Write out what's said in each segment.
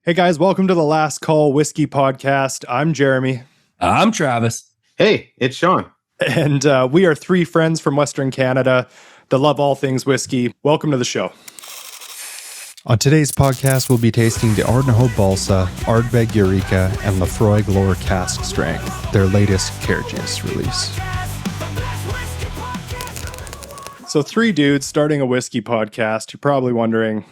Hey guys, welcome to the Last Call Whiskey Podcast. I'm Jeremy. I'm Travis. Hey, it's Sean. And we are three friends from Western Canada that love all things whiskey. Welcome to the show. On today's podcast, we'll be tasting the Ardnahoe Bholsa, Ardbeg Eureka, and Laphroaig Lore Cask Strength, their latest Cairdeas release. So three dudes starting a whiskey podcast. You're probably wondering,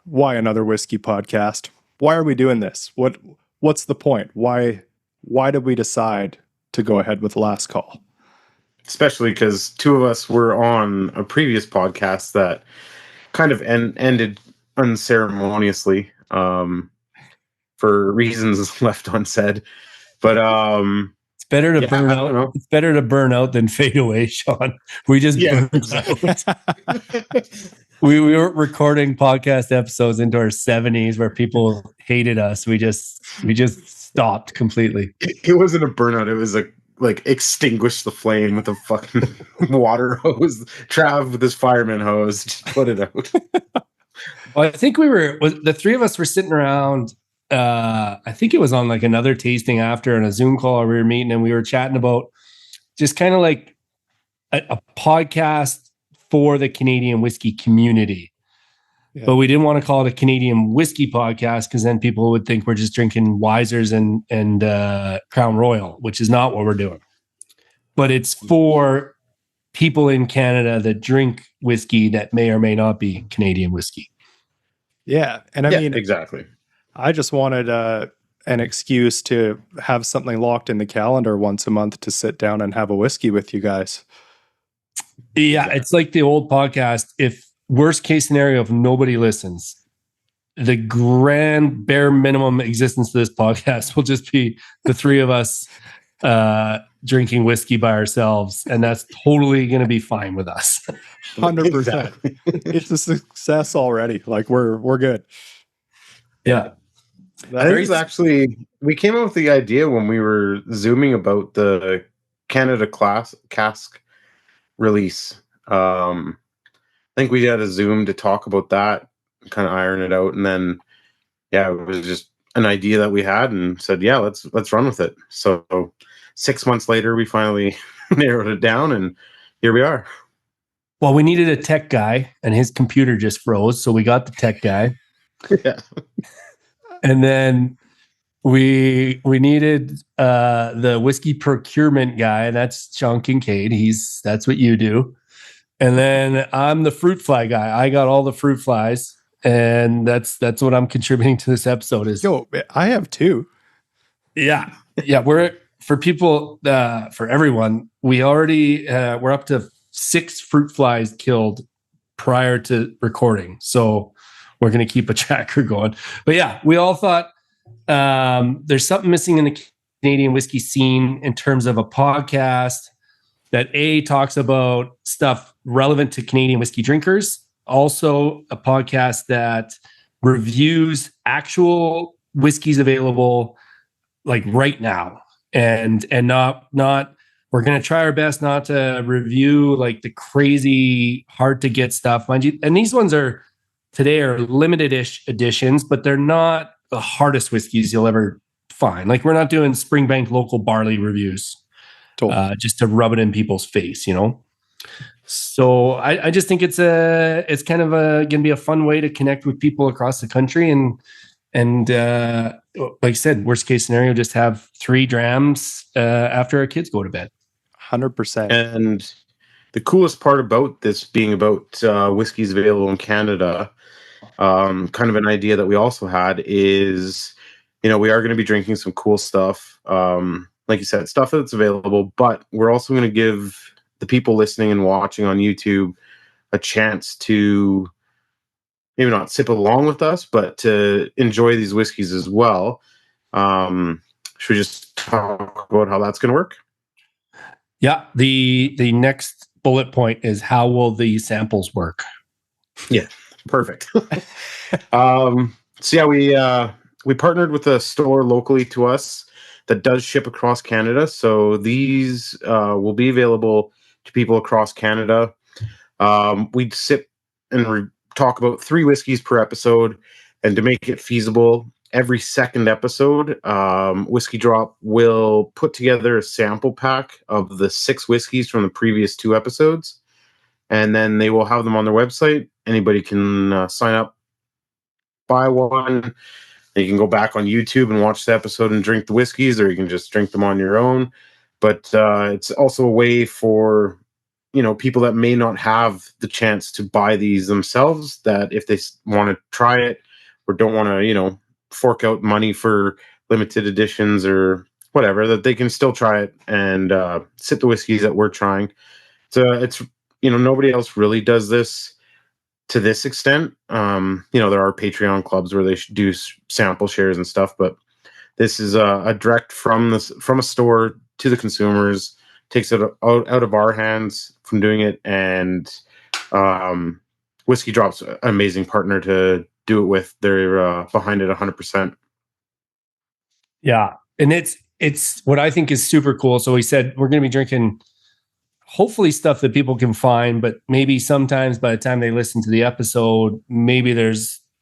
why another whiskey podcast? Why are we doing this? What's the point? Why did we decide to go ahead with Last Call? Especially because two of us were on a previous podcast that kind of ended unceremoniously for reasons left unsaid. But it's better to burn out. It's better to burn out than fade away, Sean. We just burned out. We were recording podcast episodes into our 70s where people hated us. We just stopped completely. It wasn't a burnout. It was like extinguish the flame with a fucking water hose. Trav with his fireman hose, just put it out. Well, I think the three of us were sitting around. I think it was on like another tasting after on a Zoom call. We were meeting and we were chatting about just kind of like a podcast for the Canadian whiskey community. Yeah. But we didn't want to call it a Canadian whiskey podcast because then people would think we're just drinking Wisers and Crown Royal, which is not what we're doing. But it's for people in Canada that drink whiskey that may or may not be Canadian whiskey. Yeah. And I mean, exactly. I just wanted an excuse to have something locked in the calendar once a month to sit down and have a whiskey with you guys. Yeah, it's like the old podcast. If worst case scenario, if nobody listens, the grand bare minimum existence of this podcast will just be the three of us drinking whiskey by ourselves, and that's totally going to be fine with us. 100%. Exactly. It's a success already. Like we're good. Yeah. I think it's actually, we came up with the idea when we were Zooming about the Canada cask release. I think we had a Zoom to talk about that, kind of iron it out, and then it was just an idea that we had and said, yeah, let's run with it. So 6 months later, we finally narrowed it down, and here we are. Well, we needed a tech guy, and his computer just froze, so we got the tech guy. Yeah. And then we needed the whiskey procurement guy, and that's Sean Kincaid. That's what you do. And then I'm the fruit fly guy. I got all the fruit flies, and that's what I'm contributing to this episode. Yo, I have two. Yeah. We're for people for everyone. We already we're up to 6 fruit flies killed prior to recording, so we're going to keep a tracker going. But yeah, we all thought there's something missing in the Canadian whiskey scene in terms of a podcast that talks about stuff relevant to Canadian whiskey drinkers. Also a podcast that reviews actual whiskeys available like right now and not we're going to try our best not to review like the crazy hard to get stuff, mind you. And these ones today are limited-ish editions, but they're not the hardest whiskeys you'll ever find. Like we're not doing Springbank local barley reviews just to rub it in people's face, you know? So I just think it's kind of going to be a fun way to connect with people across the country. And like I said, worst case scenario, just have 3 drams after our kids go to bed. 100%. And the coolest part about this being about whiskeys available in Canada, kind of an idea that we also had is, we are going to be drinking some cool stuff. Like you said, stuff that's available, but we're also going to give the people listening and watching on YouTube a chance to maybe not sip along with us, but to enjoy these whiskeys as well. Should we just talk about how that's going to work? Yeah. The next bullet point is, how will the samples work? Yeah. Perfect. So yeah, we partnered with a store locally to us that does ship across Canada. So these will be available to people across Canada. We'd sip and talk about 3 whiskeys per episode, And to make it feasible, every second episode, Whiskey Drop will put together a sample pack of the 6 whiskeys from the previous 2 episodes. And then they will have them on their website. Anybody can sign up, buy one. You can go back on YouTube and watch the episode and drink the whiskeys, or you can just drink them on your own. But it's also a way for, people that may not have the chance to buy these themselves, that if they want to try it or don't want to, fork out money for limited editions or whatever, that they can still try it and sip the whiskeys that we're trying. So it's nobody else really does this to this extent. There are Patreon clubs where they do sample shares and stuff, but this is a direct from a store to the consumers, takes it out of our hands from doing it. And Whiskey Drop's an amazing partner to do it with. They're behind it 100%. Yeah. And it's what I think is super cool. So we said we're going to be drinking hopefully stuff that people can find, but maybe sometimes by the time they listen to the episode, maybe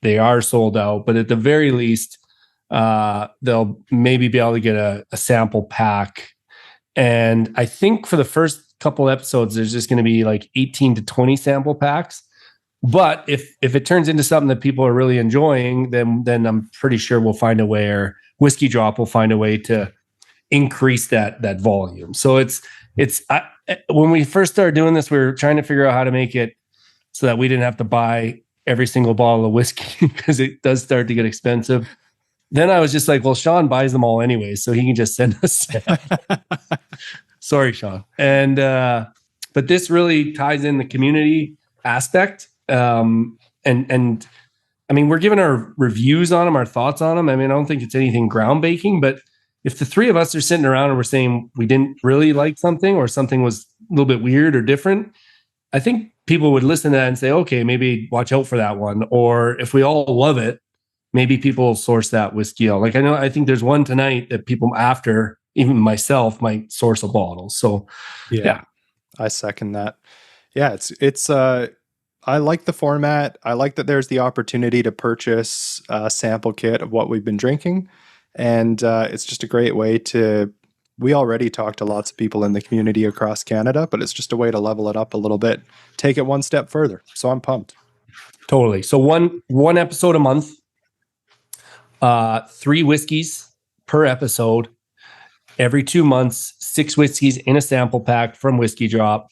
they are sold out, but at the very least, they'll maybe be able to get a sample pack. And I think for the first couple episodes, there's just going to be like 18 to 20 sample packs. But if it turns into something that people are really enjoying, then I'm pretty sure we'll find a way, or Whiskey Drop will find a way to increase that volume. So when we first started doing this, we were trying to figure out how to make it so that we didn't have to buy every single bottle of whiskey because it does start to get expensive. Then I was just like, well, Sean buys them all anyway, so he can just send us. Sorry, Sean. And but this really ties in the community aspect. And I mean, we're giving our reviews on them, our thoughts on them. I mean, I don't think it's anything groundbreaking, but if the 3 of us are sitting around and we're saying we didn't really like something, or something was a little bit weird or different, I think people would listen to that and say, okay, maybe watch out for that one. Or if we all love it, maybe people will source that whiskey out. Like I think there's one tonight that people, after even myself, might source a bottle. So yeah. I second that. Yeah, it's I like the format. I like that there's the opportunity to purchase a sample kit of what we've been drinking. And it's just a great way we already talk to lots of people in the community across Canada, but it's just a way to level it up a little bit, take it one step further. So I'm pumped. Totally. So one episode a month, 3 whiskeys per episode, every 2 months, 6 whiskeys in a sample pack from Whiskey Drop.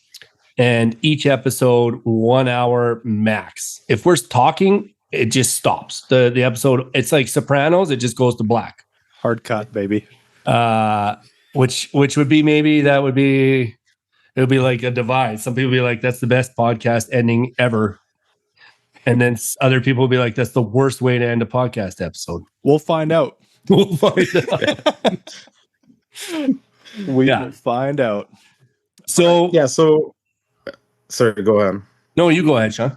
And each episode, 1 hour max. If we're talking, it just stops. The episode, it's like Sopranos, it just goes to black. Hard cut, baby. Which would be it would be like a divide. Some people be like, that's the best podcast ending ever. And then other people will be like, that's the worst way to end a podcast episode. We'll find out. We'll find out. Will find out. So sorry, go ahead. No, you go ahead, Sean.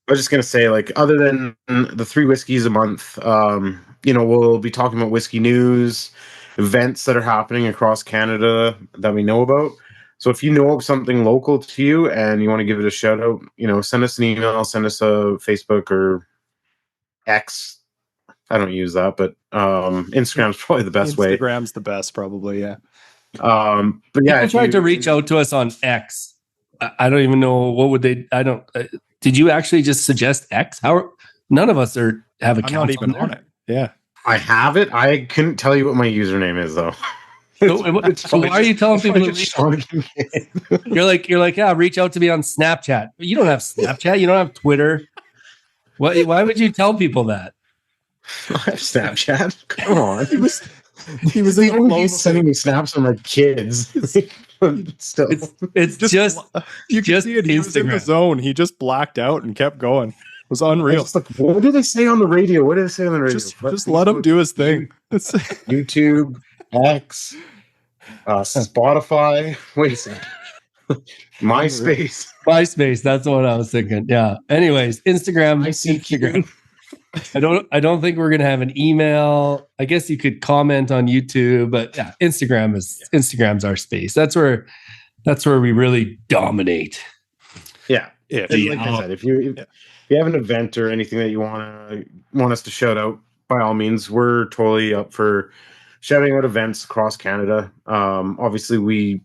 I was just going to say, like, other than the 3 whiskeys a month, we'll be talking about whiskey news, events that are happening across Canada that we know about. So if you know of something local to you and you want to give it a shout out, send us an email, send us a Facebook or X. I don't use that, but Instagram's probably the best way. Instagram's the best, probably, yeah. But yeah, people tried to reach out to us on X. I don't even know what would they. I don't. Did you actually just suggest X? How? None of us have accounts. I'm not even on it. Yeah, I have it. I couldn't tell you what my username is though. So why are you telling people to reach out? You're like, yeah, reach out to me on Snapchat. You don't have Snapchat. You don't have Twitter. Why would you tell people that? I have Snapchat. Come on. He was sending me snaps from my kids. Still, it's just you can see it. He was in the zone. He just blacked out and kept going. It was unreal. What did they say on the radio? What did they say on the radio? Just let him do his thing. YouTube, X, Spotify. Wait a second. MySpace. That's what I was thinking. Yeah. Anyways, Instagram. Instagram. I don't think we're gonna have an email. I guess you could comment on YouTube, but yeah, Instagram's our space. That's where we really dominate. Yeah. Like I said, you have an event or anything that you want us to shout out, by all means, we're totally up for shouting out events across Canada. Obviously, we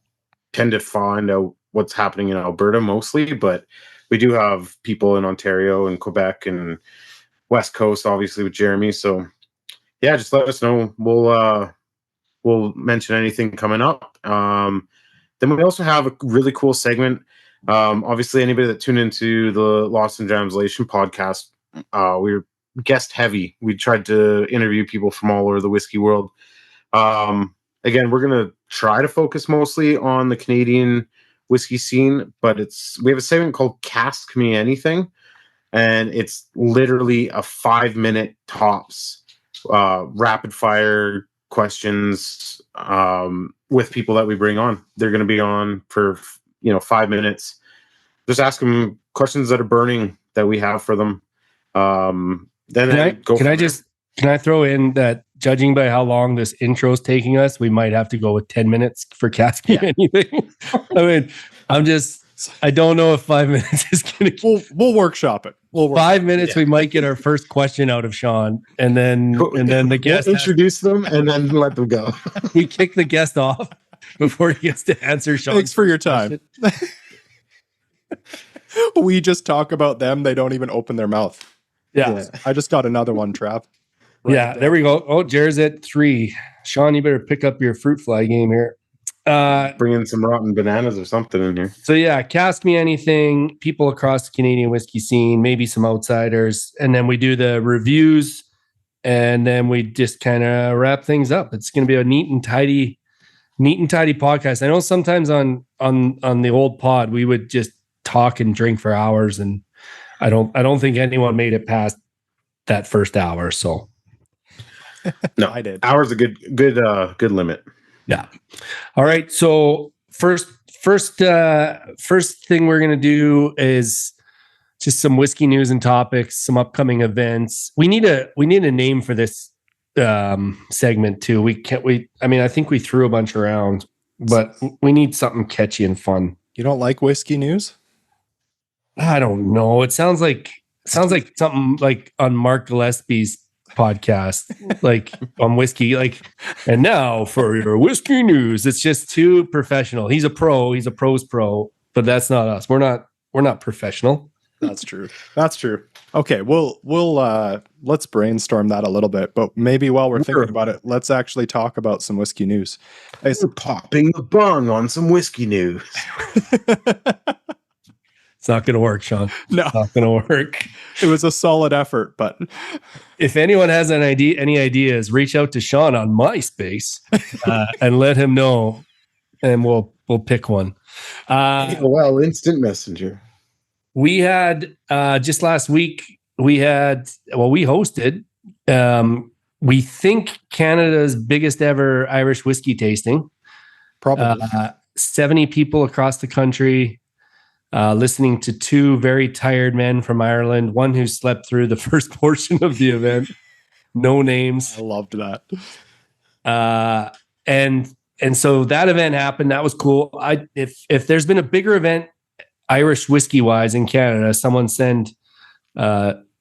tend to find out what's happening in Alberta mostly, but we do have people in Ontario and Quebec and West Coast, obviously with Jeremy. So yeah, just let us know. We'll mention anything coming up. Then we also have a really cool segment. Obviously, anybody that tuned into the Lost in Translation podcast, we're guest heavy. We tried to interview people from all over the whiskey world. Again, we're going to try to focus mostly on the Canadian whiskey scene, but we have a segment called Cask Me Anything, and it's literally a 5-minute tops rapid fire questions with people that we bring on. They're going to be on for 5 minutes. Just ask them questions that are burning that we have for them. Can I throw in that, judging by how long this intro is taking us, we might have to go with 10 minutes for casting anything. I mean, I don't know if 5 minutes is going to. We'll workshop it. 5 minutes, we might get our first question out of Sean, and then the guest introduce them and then let them go. We kick the guest off before he gets to answer Sean. Thanks for your time. We just talk about them. They don't even open their mouth. Yeah. I just got another one, Trav. Right there we go. Oh, Jared's at 3. Sean, you better pick up your fruit fly game here. Bring in some rotten bananas or something in here. So yeah, cast me anything, people across the Canadian whiskey scene, maybe some outsiders, and then we do the reviews, and then we just kind of wrap things up. It's going to be a neat and tidy podcast. I know sometimes on the old pod we would just talk and drink for hours, and I don't think anyone made it past that first hour. So no, I did. Hour's a good limit. Yeah. All right. So first thing we're gonna do is just some whiskey news and topics, some upcoming events. We need a name for this segment too. I think we threw a bunch around, but we need something catchy and fun. You don't like whiskey news? I don't know. It sounds like something like on Mark Gillespie's podcast, like on whiskey, like, and now for your whiskey news. It's just too professional. He's a pro. He's a pro's pro, but that's not us. We're not professional. That's true. Okay, we'll let's brainstorm that a little bit, but maybe while we're thinking about it, let's actually talk about some whiskey news. We're popping the bung on some whiskey news. It's not going to work, Sean. No, it's not going to work. It was a solid effort, but if anyone has any ideas, reach out to Sean on MySpace and let him know, and we'll pick one. Instant messenger. We had just last week. We hosted. We think Canada's biggest ever Irish whiskey tasting. Probably 70 people across the country. Listening to 2 very tired men from Ireland, one who slept through the first portion of the event. No names. I loved that. And so that event happened. That was cool. If there's been a bigger event, Irish whiskey wise in Canada, someone send.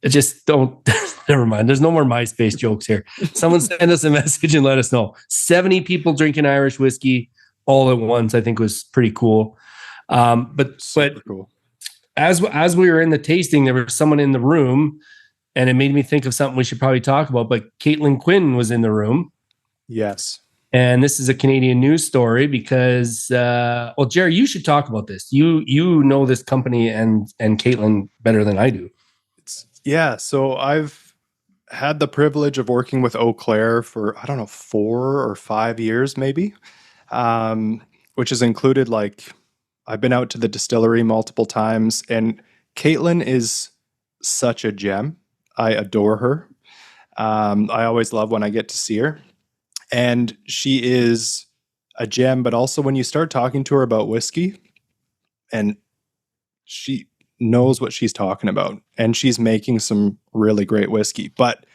Just don't. Never mind. There's no more MySpace jokes here. Someone send us a message and let us know. 70 people drinking Irish whiskey all at once, I think was pretty cool. But cool. As we were in the tasting, there was someone in the room, and it made me think of something we should probably talk about. But Caitlin Quinn was in the room. Yes. And this is a Canadian news story because, Jerry, you should talk about this. You know this company and Caitlin better than I do. So I've had the privilege of working with Eau Claire for, 4 or 5 years, maybe, which has included I've been out to the distillery multiple times, and Caitlin is such a gem. I adore her. I always love when I get to see her. And she is a gem, but also when you start talking to her about whiskey, and she knows what she's talking about, and she's making some really great whiskey. But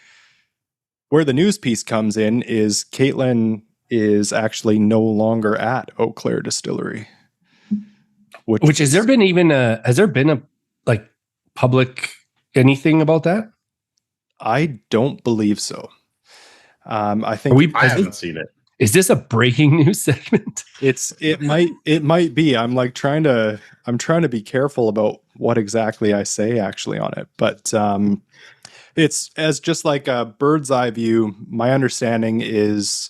where the news piece comes in is Caitlin is actually no longer at Eau Claire Distillery. Which has there been a public anything about that? I don't believe so. I think I haven't seen it. Is this a breaking news segment? it might be. I'm trying to be careful about what exactly I say actually on it, but it's as just like a bird's eye view. My understanding is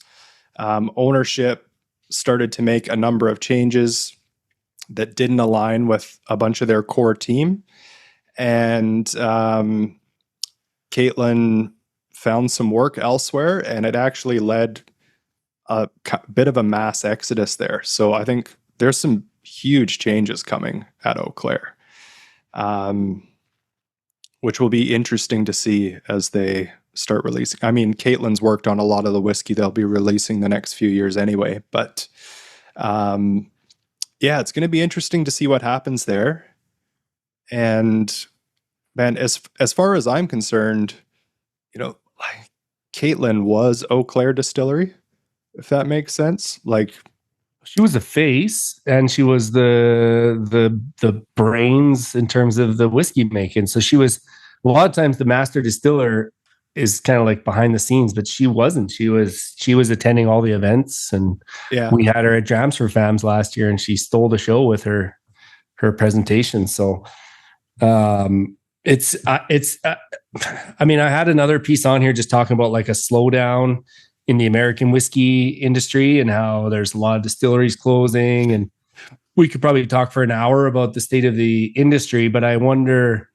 ownership started to make a number of changes that didn't align with a bunch of their core team, and Caitlin found some work elsewhere, and it actually led a bit of a mass exodus there. So I think there's some huge changes coming at Eau Claire, which will be interesting to see as they start releasing. I mean, Caitlin's worked on a lot of the whiskey they'll be releasing the next few years anyway, but yeah, it's going to be interesting to see what happens there. And man, as far as I'm concerned, like Caitlin was Eau Claire Distillery, if that makes sense. Like, she was the face and she was the brains in terms of the whiskey making. So she was, a lot of times the master distiller is kind of like behind the scenes, but she wasn't. She was attending all the events, and we had her at Jams for Fams last year, and she stole the show with her presentation. So I mean, I had another piece on here just talking about like a slowdown in the American whiskey industry and how there's a lot of distilleries closing, and we could probably talk for an hour about the state of the industry, but I wonder,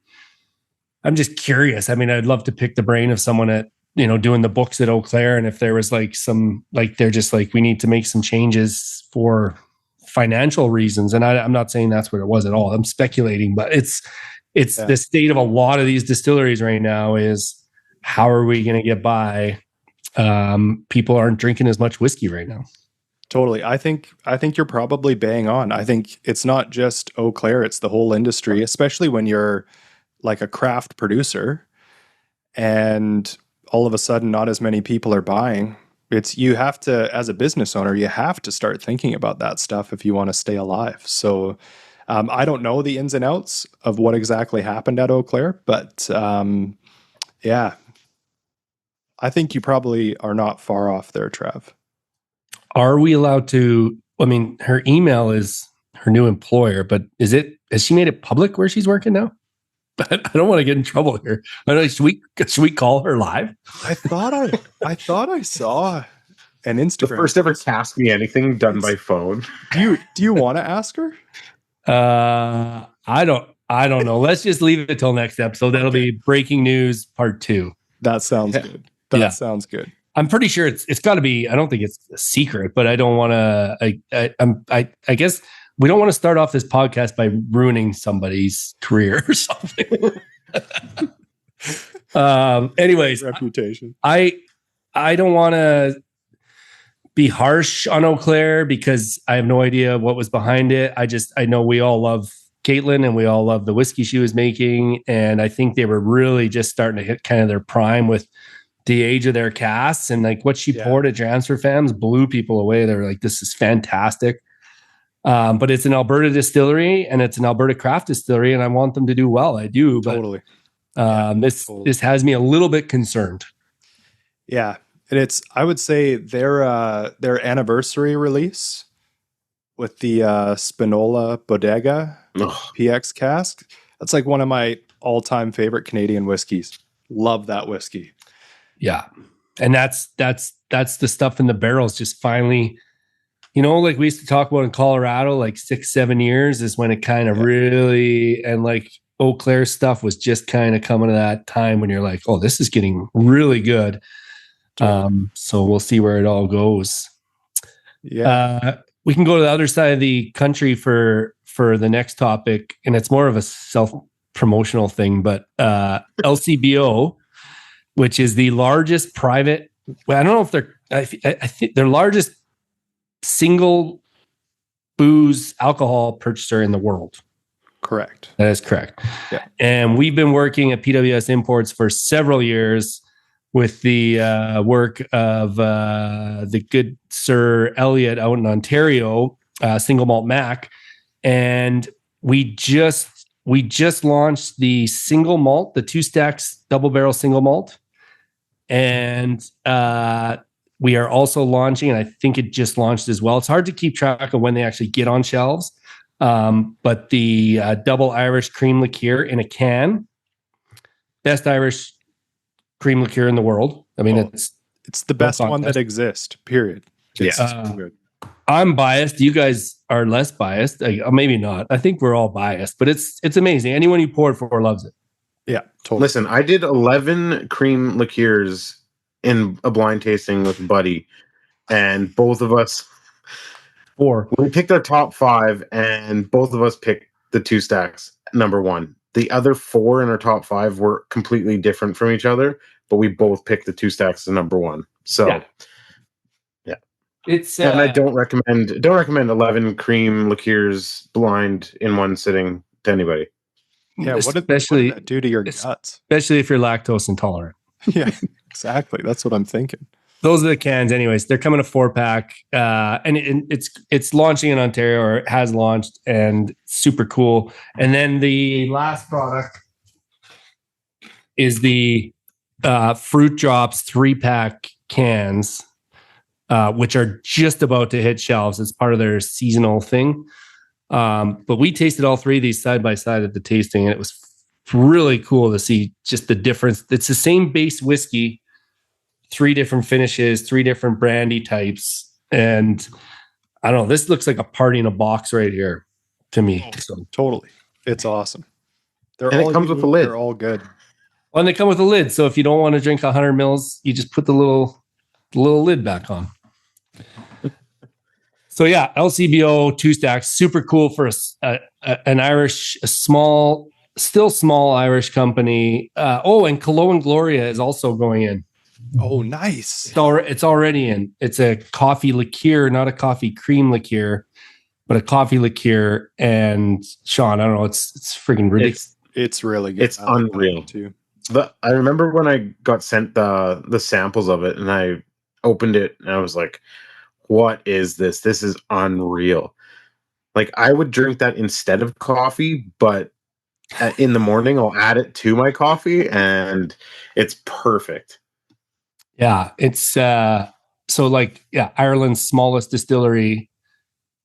I'm just curious. I mean, I'd love to pick the brain of someone at, doing the books at Eau Claire. And if there was like some, like, they're just like, we need to make some changes for financial reasons. And I'm not saying that's what it was at all. I'm speculating, but it's the state of a lot of these distilleries right now is, how are we going to get by? People aren't drinking as much whiskey right now. Totally. I think you're probably bang on. I think it's not just Eau Claire, it's the whole industry, especially when you're like a craft producer and all of a sudden not as many people are buying. You have to, as a business owner, you have to start thinking about that stuff if you want to stay alive. So I don't know the ins and outs of what exactly happened at Eau Claire, but yeah, I think you probably are not far off there, Trav. Are we allowed to, I mean, her email is her new employer, but has she made it public where she's working now? I don't want to get in trouble here. Should we call her live? I thought I saw an Instagram. The first ever Ask Me Anything done by phone. Do you want to ask her? I don't know. Let's just leave it till next episode. That'll be breaking news part 2. That sounds good. That sounds good. I'm pretty sure it's got to be. I don't think it's a secret, but I don't want to. I guess we don't want to start off this podcast by ruining somebody's career or something. Anyways, reputation. I don't want to be harsh on Eau Claire because I have no idea what was behind it. I know we all love Caitlin and we all love the whiskey she was making, and I think they were really just starting to hit kind of their prime with the age of their casks, and like what she poured at Jams for Fams blew people away. They were like, this is fantastic. But it's an Alberta distillery and it's an Alberta craft distillery, and I want them to do well. I do, but totally. This has me a little bit concerned. Yeah. And I would say their anniversary release with the Spinola Bodega PX cask, that's like one of my all-time favorite Canadian whiskeys. Love that whiskey. Yeah. And that's the stuff in the barrels just finally, like we used to talk about in Colorado, like 6-7 years is when it kind of really, and like Eau Claire stuff was just kind of coming to that time when you're like, oh, this is getting really good. So we'll see where it all goes. Yeah. We can go to the other side of the country for the next topic, and it's more of a self-promotional thing, but LCBO, which is the largest private, I don't know if I think their largest single booze alcohol purchaser in the world. Correct. That is correct. Yeah. And we've been working at PWS Imports for several years with the work of the good Sir Elliot out in Ontario, Single Malt Mac. And we just we just launched the single malt, the 2 stacks double barrel single malt. And we are also launching, and I think it just launched as well. It's hard to keep track of when they actually get on shelves. But the double Irish cream liqueur in a can, best Irish cream liqueur in the world. I mean, it's the best one that exists, period. It's Yeah. good. I'm biased. You guys are less biased. Maybe not. I think we're all biased, but it's amazing. Anyone you pour it for loves it. Yeah, totally. Listen, I did 11 cream liqueurs in a blind tasting with Buddy, and both of us, we picked our top 5, and both of us picked the 2 stacks number 1. The other 4 in our top 5 were completely different from each other, but we both picked the 2 stacks as number 1. So, yeah. It's and I don't recommend 11 cream liqueurs blind in one sitting to anybody. Yeah, what did that do to your guts? Especially if you're lactose intolerant. Yeah, exactly. That's what I'm thinking. Those are the cans, anyways. They're coming a 4-pack, and it's launching in Ontario, or it has launched, and super cool. And then the last product is the Fruit Drops 3-pack cans, which are just about to hit shelves as part of their seasonal thing. But we tasted all 3 of these side by side at the tasting, and it was really cool to see just the difference. It's the same base whiskey, 3 different finishes, 3 different brandy types. And I don't know, this looks like a party in a box right here to me. So totally. It's awesome. It comes with a lid. They're all good. Well, and they come with a lid. So if you don't want to drink 100 mils, you just put the little lid back on. So yeah, LCBO 2 stacks, super cool for an Irish, still small Irish company. And Cologne Gloria is also going in. Oh, nice. It's already in. It's a coffee liqueur, not a coffee cream liqueur, but a coffee liqueur. And Sean, I don't know, it's freaking ridiculous. It's really good. It's unreal too. I remember when I got sent the samples of it, and I opened it, and I was like, what is this? This is unreal. Like, I would drink that instead of coffee, but in the morning I'll add it to my coffee, and it's perfect. Yeah, it's Ireland's smallest distillery,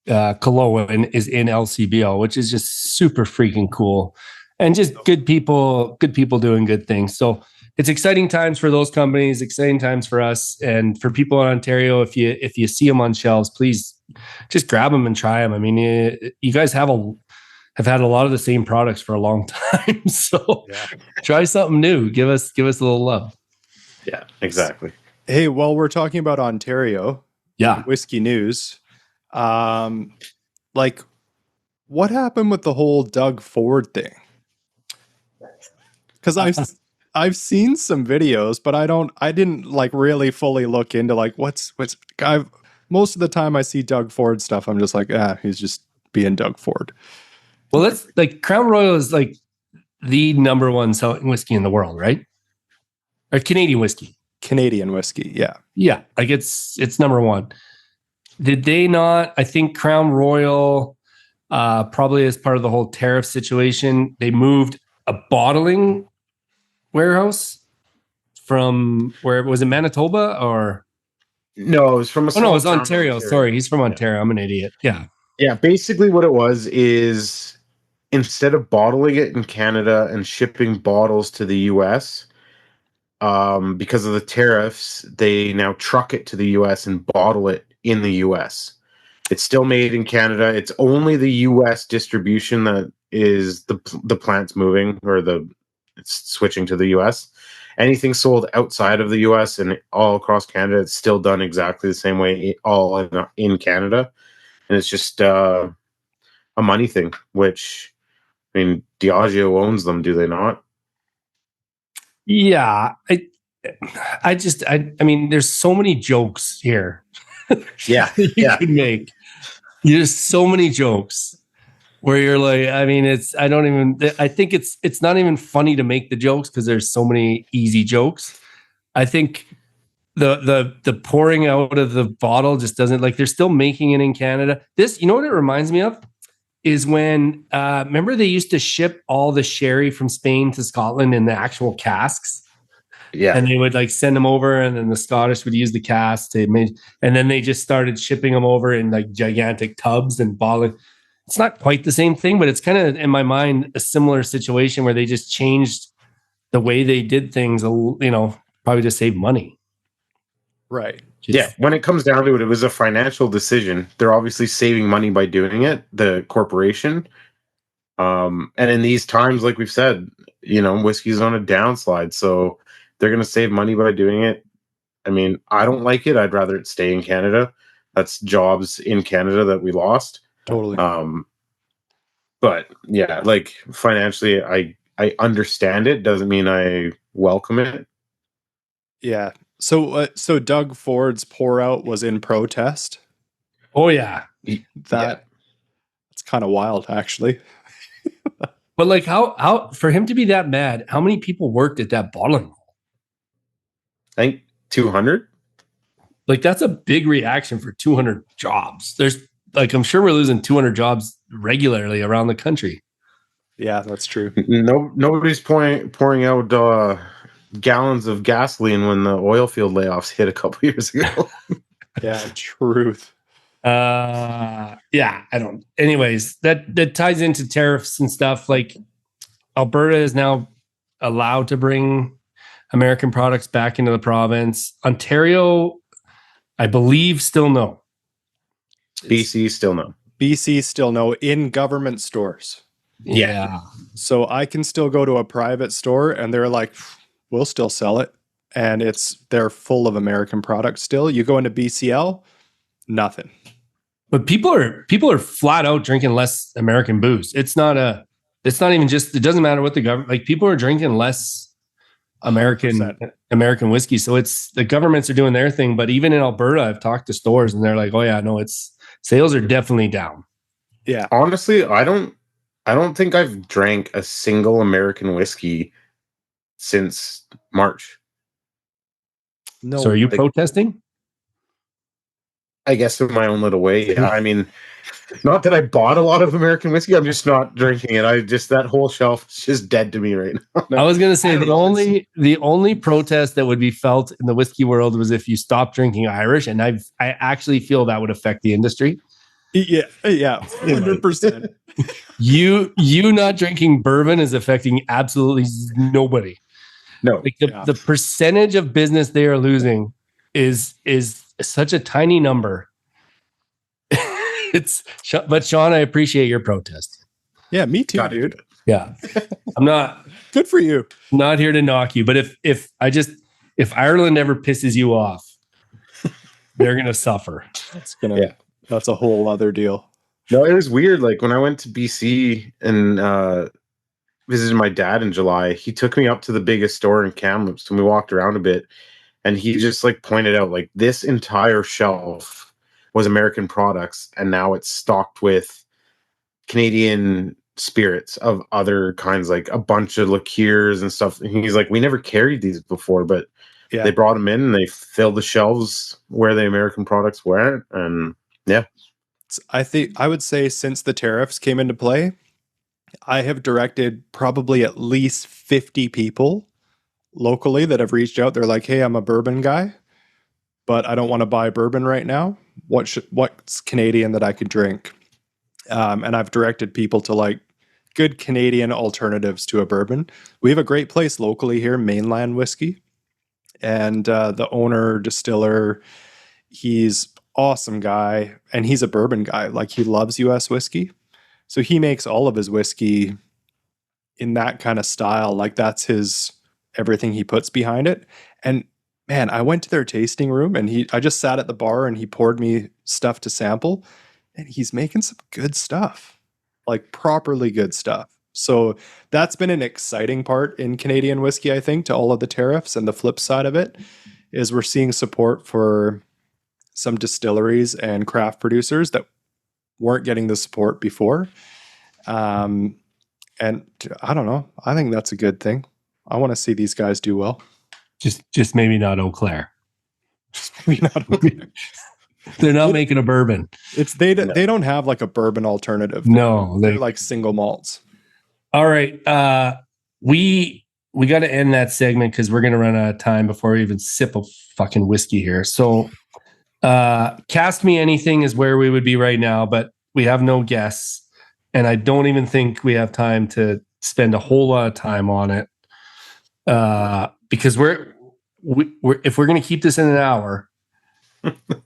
Cologne, is in LCBO, which is just super freaking cool, and just good people doing good things. So it's exciting times for those companies, exciting times for us, and for people in Ontario. If you see them on shelves, please just grab them and try them. I mean, you guys have had a lot of the same products for a long time, so try something new. Give us a little love. Yeah, exactly. Hey, while we're talking about Ontario, whiskey news, like, what happened with the whole Doug Ford thing? Because I've seen some videos, but I didn't like really fully look into like what's most of the time I see Doug Ford stuff, I'm just like, he's just being Doug Ford. Well, that's like Crown Royal is like the number 1 selling whiskey in the world, right? Or Canadian whiskey. Canadian whiskey, yeah. Yeah, like it's number 1. Did they not? I think Crown Royal, probably as part of the whole tariff situation, they moved a bottling warehouse from where was it, Manitoba or? No, it was from it was Ontario. Sorry, he's from Ontario. I'm an idiot. Yeah. Yeah, basically what it was is instead of bottling it in Canada and shipping bottles to the US, because of the tariffs, they now truck it to the US and bottle it in the US. It's still made in Canada. It's only the US distribution that is the plant's moving, or it's switching to the US. Anything sold outside of the US and all across Canada, it's still done exactly the same way, all in Canada. And it's just a money thing, which, I mean, Diageo owns them, do they not? Yeah. I mean, there's so many jokes here. Yeah. you could make. There's so many jokes where you're like, I mean, I think it's not even funny to make the jokes because there's so many easy jokes. I think the pouring out of the bottle just doesn't, like, they're still making it in Canada. This, you know what it reminds me of? is when remember they used to ship all the sherry from Spain to Scotland in the actual casks. Yeah. And they would like send them over, and then the Scottish would use the casks to make, and then they just started shipping them over in like gigantic tubs and bottling. It's not quite the same thing, but it's kind of in my mind a similar situation where they just changed the way they did things, probably to save money. Right. Yeah, when it comes down to it, it was a financial decision. They're obviously saving money by doing it, the corporation. And in these times, like we've said, whiskey's on a downslide, so they're going to save money by doing it. I mean, I don't like it. I'd rather it stay in Canada. That's jobs in Canada that we lost. Totally. But yeah, like financially, I understand it. Doesn't mean I welcome it. Yeah. So Doug Ford's pour out was in protest. Oh yeah, That's kind of wild, actually. but like how for him to be that mad, how many people worked at that bottling? I think 200. Like that's a big reaction for 200 jobs. There's like, I'm sure we're losing 200 jobs regularly around the country. Yeah, that's true. Nobody's pouring out gallons of gasoline when the oil field layoffs hit a couple years ago. Yeah, truth. I don't. Anyways, that ties into tariffs and stuff. Like Alberta is now allowed to bring American products back into the province. Ontario, I believe, still no. BC still no. BC still no in government stores. Yeah. So I can still go to a private store and they're like, we'll still sell it. And they're full of American products still. You go into BCL, nothing. But people are flat out drinking less American booze. It's not even just, it doesn't matter what the government, like people are drinking less American 100%. American whiskey. So it's the governments are doing their thing. But even in Alberta, I've talked to stores and they're like, oh yeah, no, sales are definitely down. Yeah. Honestly, I don't think I've drank a single American whiskey since March. No. So are you protesting? I guess in my own little way. Yeah. I mean, not that I bought a lot of American whiskey. I'm just not drinking it. that whole shelf is just dead to me right now. I was going to say the only protest that would be felt in the whiskey world was if you stopped drinking Irish, and I actually feel that would affect the industry. Yeah, 100%. You not drinking bourbon is affecting absolutely nobody. No, like the percentage of business they are losing is such a tiny number. But Sean, I appreciate your protest. Yeah, me too, dude. Yeah, I'm not good for you. Not here to knock you, but if Ireland ever pisses you off, they're gonna suffer. That's a whole other deal. No, it was weird. Like when I went to BC and visited my dad in July, he took me up to the biggest store in Kamloops and we walked around a bit, and he just like pointed out like this entire shelf was American products, and now it's stocked with Canadian spirits of other kinds, like a bunch of liqueurs and stuff. And he's like, we never carried these before, but they brought them in and they filled the shelves where the American products were. And yeah, I would say since the tariffs came into play, I have directed probably at least 50 people locally that have reached out. They're like, hey, I'm a bourbon guy, but I don't want to buy bourbon right now. What's Canadian that I could drink? And I've directed people to like good Canadian alternatives to a bourbon. We have a great place locally here, Mainland Whiskey. And the owner, distiller, he's awesome guy. And he's a bourbon guy. Like he loves US whiskey. So he makes all of his whiskey in that kind of style. Like that's everything he puts behind it. And man, I went to their tasting room and I just sat at the bar and he poured me stuff to sample, and he's making some good stuff, like properly good stuff. So that's been an exciting part in Canadian whiskey, I think, to all of the tariffs. And the flip side of it is we're seeing support for some distilleries and craft producers that weren't getting the support before. And I don't know. I think that's a good thing. I want to see these guys do well. Just maybe not Eau Claire. Maybe not Eau Claire. They're not making a bourbon. They don't have like a bourbon alternative. No, they're like single malts. All right. We got to end that segment because we're going to run out of time before we even sip a fucking whiskey here. So Cast Me Anything is where we would be right now, but we have no guests. And I don't even think we have time to spend a whole lot of time on it. Because we're if we're going to keep this in an hour,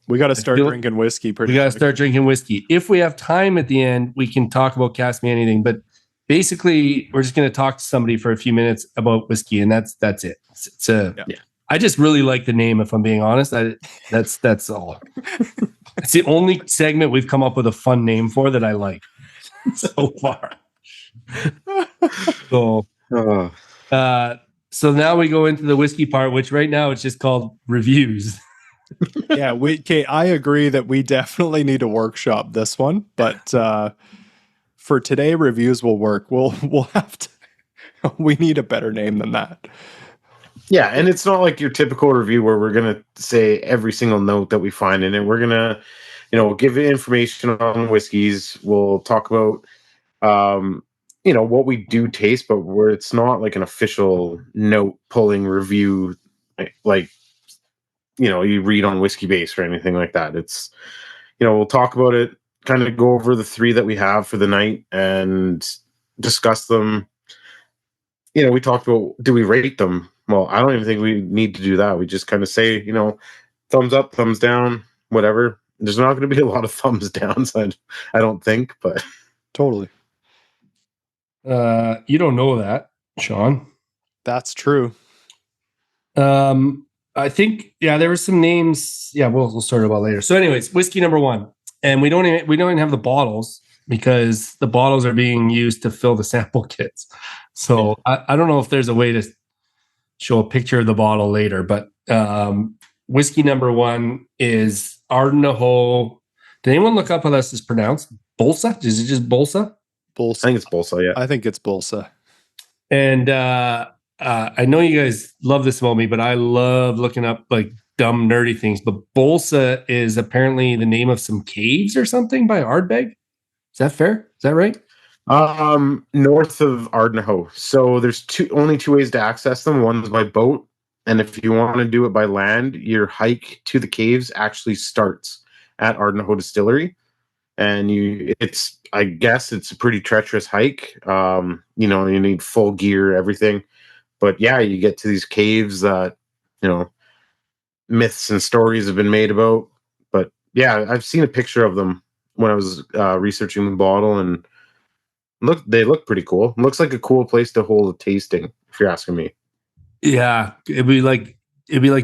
we got to start drinking whiskey. We got to start drinking whiskey. If we have time at the end, we can talk about Cast Me Anything. But basically, we're just going to talk to somebody for a few minutes about whiskey, and that's it. I just really like the name. If I'm being honest, that's all. It's the only segment we've come up with a fun name for that I like so far. So now we go into the whiskey part, which right now it's just called reviews. Yeah, I agree that we definitely need to workshop this one, but for today, reviews will work. We'll have to. We need a better name than that. Yeah, and it's not like your typical review where we're gonna say every single note that we find in it. We're gonna, give information on whiskeys. We'll talk about, what we do taste, but where it's not like an official note pulling review, like you read on Whiskey Base or anything like that. It's, we'll talk about it, kind of go over the 3 that we have for the night and discuss them. We talked about, do we rate them? Well, I don't even think we need to do that. We just kind of say, thumbs up, thumbs down, whatever. There's not going to be a lot of thumbs downs, I don't think, but totally. You don't know that, Sean. That's true. I think, there were some names. Yeah, we'll sort it about later. So, anyways, whiskey number 1, and we don't even have the bottles because the bottles are being used to fill the sample kits. So I don't know if there's a way to show a picture of the bottle later, but whiskey number 1 is Ardnahoe. Did anyone look up how this is pronounced? Bholsa? Is it just Bholsa? Bholsa. I think it's Balsa. Yeah, I think it's Balsa. And I know you guys love this about me, but I love looking up like dumb nerdy things. But Balsa is apparently the name of some caves or something by Ardbeg. Is that fair? Is that right? North of Ardnahoe. So there's only two ways to access them. One's by boat, and if you want to do it by land, your hike to the caves actually starts at Ardnahoe Distillery, and I guess it's a pretty treacherous hike. You need full gear, everything, but yeah, you get to these caves that myths and stories have been made about. But yeah, I've seen a picture of them when I was researching the bottle, and they look pretty cool. Looks like a cool place to hold a tasting, if you're asking me. Yeah, it'd be like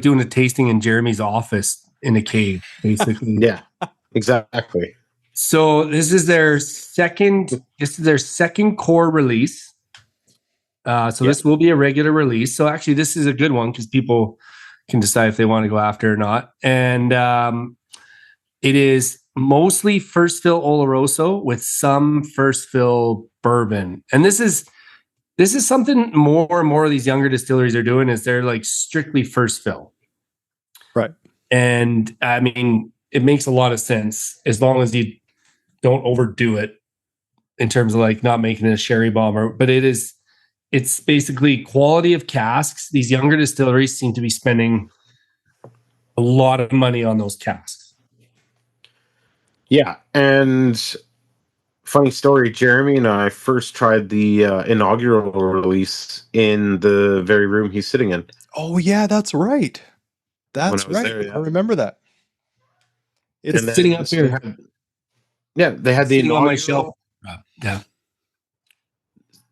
doing a tasting in Jeremy's office in a cave, basically. Yeah, exactly. So this is their second core release. This will be a regular release. So actually, this is a good one because people can decide if they want to go after it or not. And it is mostly first fill Oloroso with some first fill bourbon. And this is something more and more of these younger distilleries are doing, is they're like strictly first fill. Right. And I mean, it makes a lot of sense as long as you don't overdo it in terms of like not making it a sherry bomb, but it's basically quality of casks. These younger distilleries seem to be spending a lot of money on those casks. Yeah, and funny story, Jeremy and I first tried the inaugural release in the very room he's sitting in. Oh yeah, that's right. That's right. There, yeah. I remember that. It's sitting up here. Yeah, they had the inaugural. On my shelf. Yeah.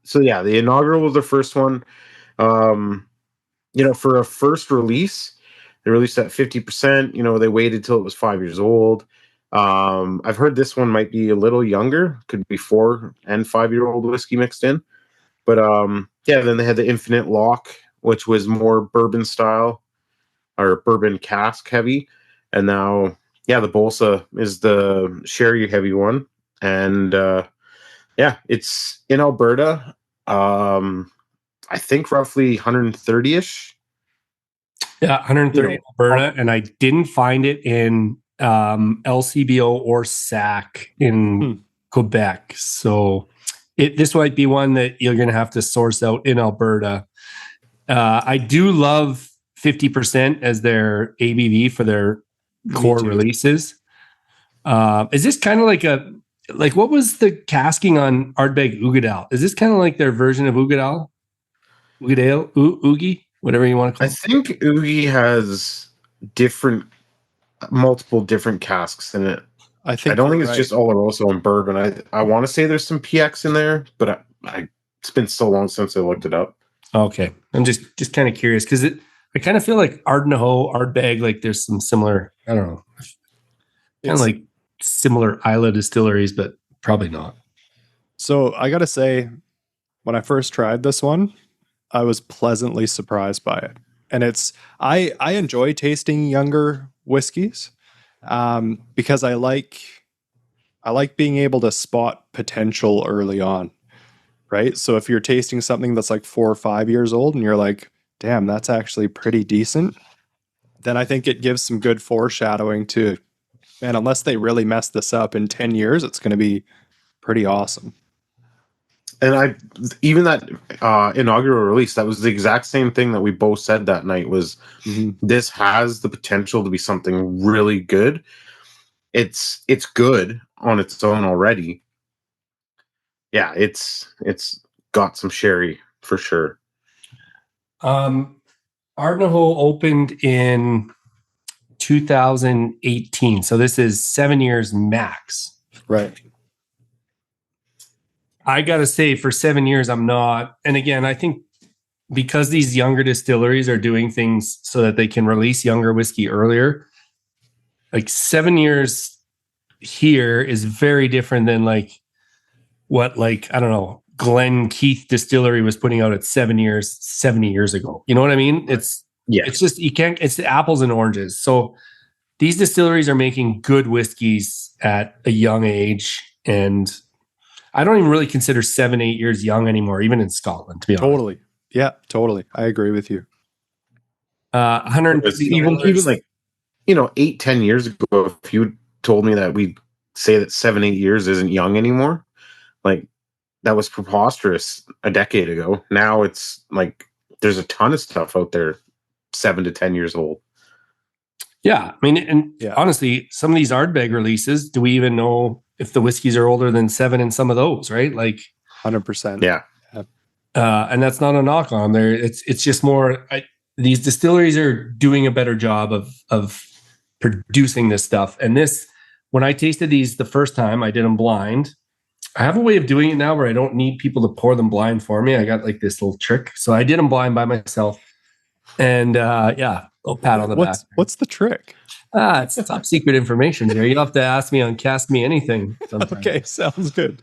So yeah, the inaugural was the first one. For a first release, they released at 50%. They waited till it was 5 years old. I've heard this one might be a little younger, could be 4 and 5-year-old whiskey mixed in. But then they had the Infinite Lock, which was more bourbon style or bourbon cask heavy. And now, the Balsa is the sherry heavy one. And it's in Alberta. I think roughly 130-ish. Yeah, 130 in Alberta. And I didn't find it in LCBO or SAC in Quebec. So this might be one that you're going to have to source out in Alberta. I do love 50% as their ABV for their core releases. Is this kind of like what was the casking on Ardbeg Eureka? Is this kind of like their version of Eureka? Oogie, whatever you want to call it. I think Oogie has multiple different casks in it. I don't think it's just Oloroso and bourbon. I want to say there's some PX in there, but it's been so long since I looked it up. Okay, I'm just kind of curious because I kind of feel like Ardbeg, like there's some similar. I don't know, kind of like similar Isla distilleries, but probably not. So I gotta say, when I first tried this one, I was pleasantly surprised by it. And I enjoy tasting younger whiskeys because I like being able to spot potential early on, right? So if you're tasting something that's like 4 or 5 years old and you're like, damn, that's actually pretty decent, then I think it gives some good foreshadowing to, man, unless they really mess this up in 10 years, it's going to be pretty awesome. And even that inaugural release, that was the exact same thing that we both said that night was this has the potential to be something really good. It's good on its own already. Yeah, it's got some sherry for sure. Ardnahoe opened in 2018. So this is 7 years max. Right. I got to say, for 7 years, I'm not. And again, I think because these younger distilleries are doing things so that they can release younger whiskey earlier, like 7 years here is very different than like what, like, I don't know, Glen Keith Distillery was putting out at 7 years, 70 years ago. You know what I mean? It's just, it's the apples and oranges. So these distilleries are making good whiskeys at a young age, and I don't even really consider 7-8 years young anymore, even in Scotland, to be honest. Totally. Yeah, totally. I agree with you. 150 even like, 8-10 years ago, if you told me that we'd say that 7-8 years isn't young anymore, like that was preposterous a decade ago. Now it's like there's a ton of stuff out there 7 to 10 years old. Yeah, I mean, and honestly, some of these Ardbeg releases, do we even know if the whiskeys are older than 7 in some of those, right? Like 100%. Yeah. And that's not a knock on there. It's just more, these distilleries are doing a better job of producing this stuff. And this, when I tasted these the first time, I did them blind. I have a way of doing it now where I don't need people to pour them blind for me. I got like this little trick. So I did them blind by myself. And I'll pat on the back. What's the trick? It's top secret information here. You'll have to ask me on Cask Me Anything sometime. Okay, sounds good.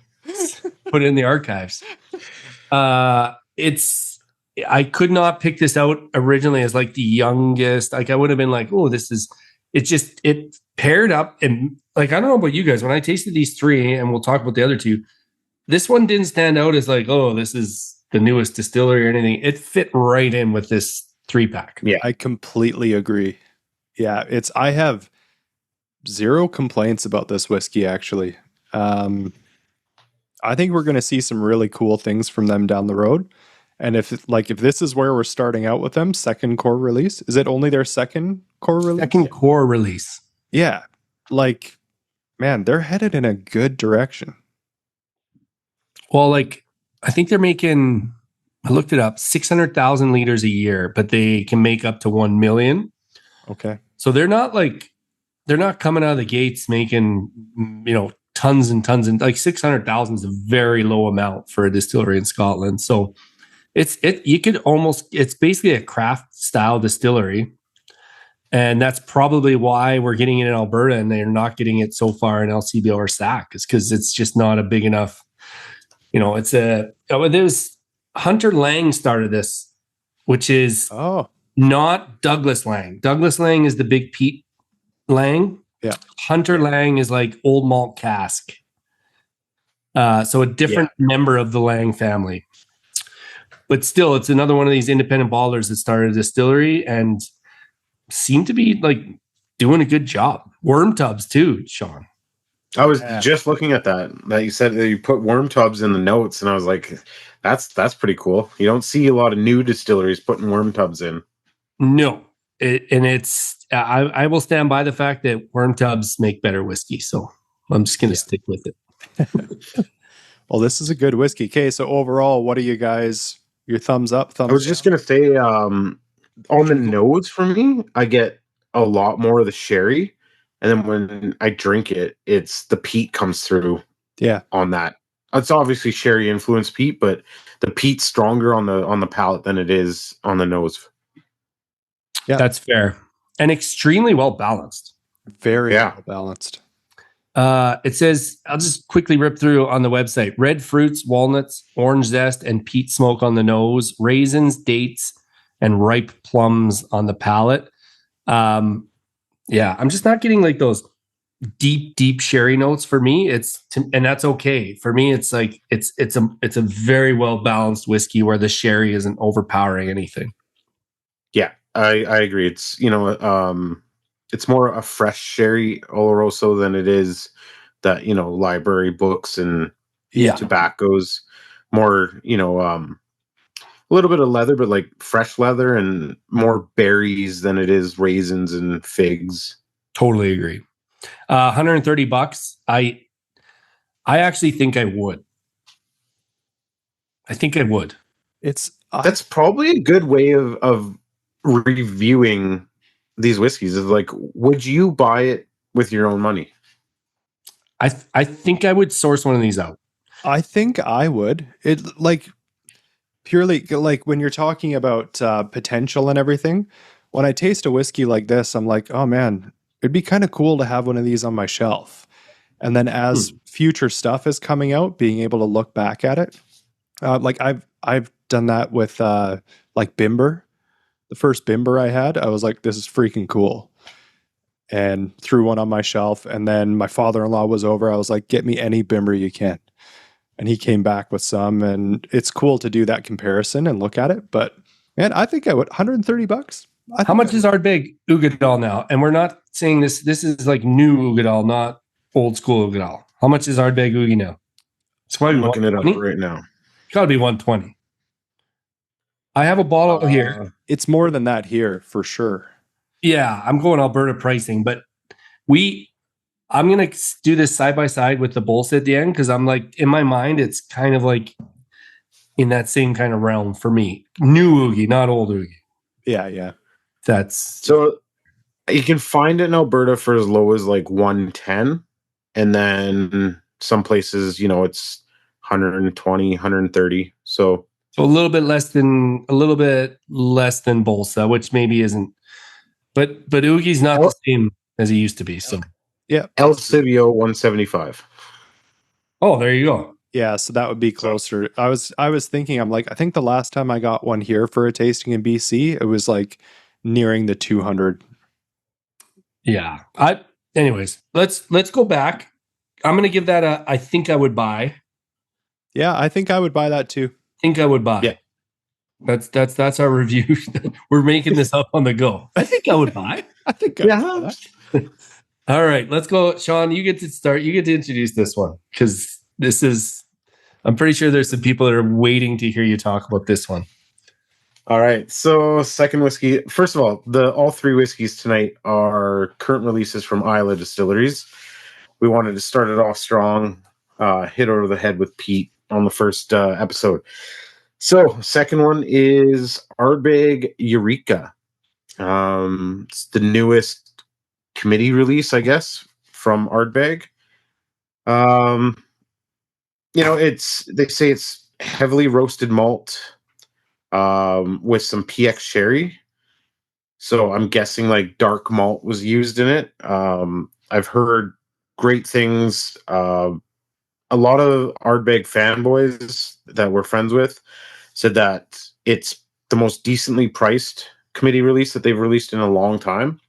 Put it in the archives. I could not pick this out originally as like the youngest. Like I would have been like, oh, it paired up. And like, I don't know about you guys, when I tasted these three, and we'll talk about the other two, this one didn't stand out as like, oh, this is the newest distillery or anything. It fit right in with this 3-pack. Yeah, I completely agree. Yeah, I have zero complaints about this whiskey, actually. I think we're going to see some really cool things from them down the road. And if this is where we're starting out with them, second core release, is it only their second core release? Second core release. Yeah. Like, man, they're headed in a good direction. Well, like, I think they're making, I looked it up, 600,000 liters a year, but they can make up to 1 million. Okay. So they're not coming out of the gates making, tons and tons, and like 600,000 is a very low amount for a distillery in Scotland. So it's basically a craft style distillery. And that's probably why we're getting it in Alberta and they're not getting it so far in LCBO or SAC, is because it's just not a big enough, there's Hunter Lang started this, which is not Douglas Lang. Douglas Lang is the Big Pete Lang. Yeah. Hunter Lang is like old malt cask. So a different member of the Lang family. But still, it's another one of these independent ballers that started a distillery and seemed to be like doing a good job. Worm tubs too, Sean. I was just looking at that you said that you put worm tubs in the notes, and I was like, that's pretty cool. You don't see a lot of new distilleries putting worm tubs in. No, I will stand by the fact that worm tubs make better whiskey. So I'm just going to stick with it. Well, this is a good whiskey. Okay, so overall, what are you guys? Your thumbs up, thumbs I was just going to say, on the nose for me, I get a lot more of the sherry. And then when I drink it, it's the peat comes through. Yeah. On that, it's obviously sherry influenced peat, but the peat's stronger on the palate than it is on the nose. Yeah, that's fair and extremely well balanced. Very well balanced. It says, I'll just quickly rip through on the website: red fruits, walnuts, orange zest, and peat smoke on the nose, raisins, dates, and ripe plums on the palate. Yeah, I'm just not getting like those deep sherry notes for me. And that's okay. For me, it's like it's a very well balanced whiskey where the sherry isn't overpowering anything. Yeah, I agree. It's it's more a fresh sherry oloroso than it is that library books and tobaccos. More a little bit of leather, but like fresh leather and more berries than it is raisins and figs. Totally agree. $130. I actually think I would. I think I would. That's probably a good way of reviewing these whiskeys. Is like, would you buy it with your own money? I think I would source one of these out. I think I would. It like purely like when you're talking about potential and everything. When I taste a whiskey like this, I'm like, oh man, it'd be kind of cool to have one of these on my shelf. And then as future stuff is coming out, being able to look back at it. Like I've done that with like Bimber. The first Bimber I had, I was like, this is freaking cool. And threw one on my shelf. And then my father-in-law was over. I was like, get me any Bimber you can. And he came back with some. And it's cool to do that comparison and look at it. But man, I think I would. $130. How much is Ardbeg Eureka now? And we're not saying this is like new Eureka, not old school Eureka. How much is Ardbeg Eureka now? It's probably I'm looking it up right now. It's got to be 120. I have a bottle here. It's more than that here for sure. Yeah, I'm going Alberta pricing, but I'm going to do this side by side with the Bholsa at the end because I'm like, in my mind, it's kind of like in that same kind of realm for me. New Oogie, not old Oogie. Yeah. That's so you can find it in Alberta for as low as like 110, and then some places, it's 120, 130. So a little bit less than Balsa, which maybe isn't. But Oogie's not the same as he used to be. So yeah, El Civio 175. Oh, there you go. Yeah, so that would be closer. I was thinking, I'm like, I think the last time I got one here for a tasting in BC, it was like nearing the 200. Yeah. Anyways, let's go back. I'm gonna give that I think I would buy. Yeah, I think I would buy that too. Think I would buy. Yeah. That's our review. We're making this up on the go. I think I would buy. I think I would buy. All right, let's go. Sean, you get to start. You get to introduce this one because I'm pretty sure there's some people that are waiting to hear you talk about this one. All right. So second whiskey. First of all, all three whiskeys tonight are current releases from Isla Distilleries. We wanted to start it off strong, hit over the head with Pete on the first episode. So second one is Ardbeg Eureka. It's the newest committee release, I guess, from Ardbeg. They say it's heavily roasted malt with some PX sherry. So I'm guessing like dark malt was used in it. I've heard great things. A lot of Ardbeg fanboys that we're friends with said that it's the most decently priced committee release that they've released in a long time,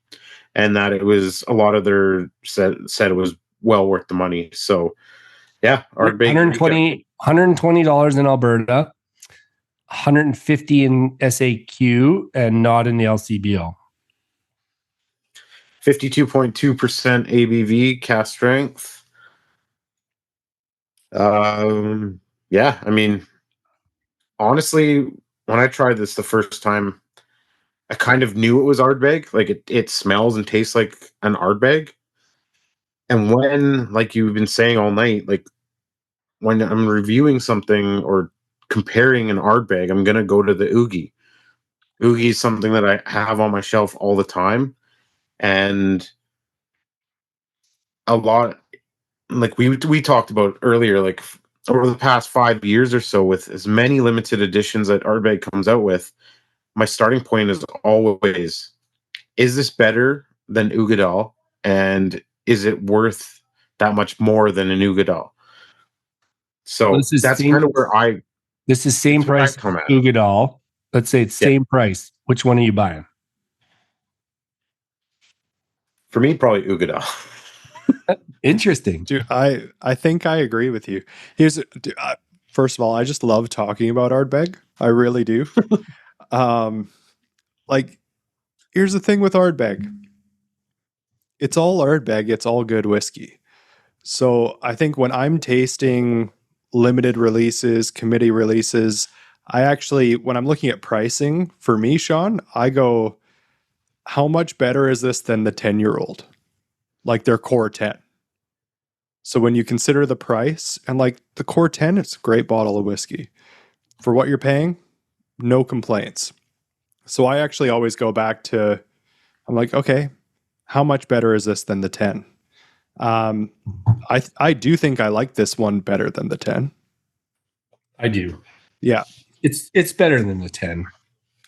and that it was a lot of their said it was well worth the money. So yeah, Ardbeg $120 in Alberta, $150 in SAQ, and not in the LCBO. 52.2% ABV, cask strength. Yeah, I mean, honestly, when I tried this the first time, I kind of knew it was Ardbeg. Like it smells and tastes like an Ardbeg. And when, like you've been saying all night, like when I'm reviewing something or comparing an Ardbeg, I'm gonna go to the Oogie. Oogie is something that I have on my shelf all the time, and a lot like we talked about earlier, like over the past 5 years or so, with as many limited editions that Ardbeg comes out with, my starting point is always: is this better than Ugadal, and is it worth that much more than an Ugadal? Well, So that's kind of where this is same that's where I price come at. Ugadal. Let's say it's Yeah. same price. Which one are you buying? For me, probably Ugadal. Interesting. Dude, I think I agree with you. First of all, I just love talking about Ardbeg. I really do. Like, here's the thing with Ardbeg. It's all Ardbeg. It's all good whiskey. So I think when I'm tasting limited releases, committee releases, I actually, when I'm looking at pricing for me, Sean, I go, how much better is this than the 10-year-old? Like their core 10. So when you consider the price, and like the core 10, it's a great bottle of whiskey. For what you're paying, no complaints. So I actually always go back to, I'm like, okay, how much better is this than the 10? I do think I like this one better than the 10. I do. Yeah. It's better than the 10.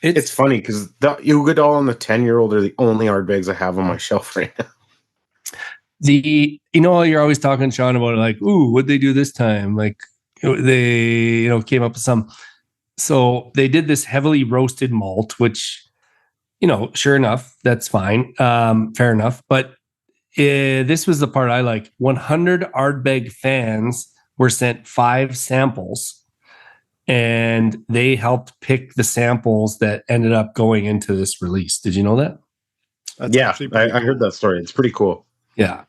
It's funny because the Ugadal and the 10-year-old are the only Ardbegs I have on my shelf right now. You're always talking, Sean, about like, ooh, what'd they do this time? Like they, came up with some. So they did this heavily roasted malt, which, sure enough, that's fine. Fair enough. But this was the part I like. 100 Ardbeg fans were sent 5 samples, and they helped pick the samples that ended up going into this release. Did you know that? That's actually pretty I heard that story. It's pretty cool. Yeah.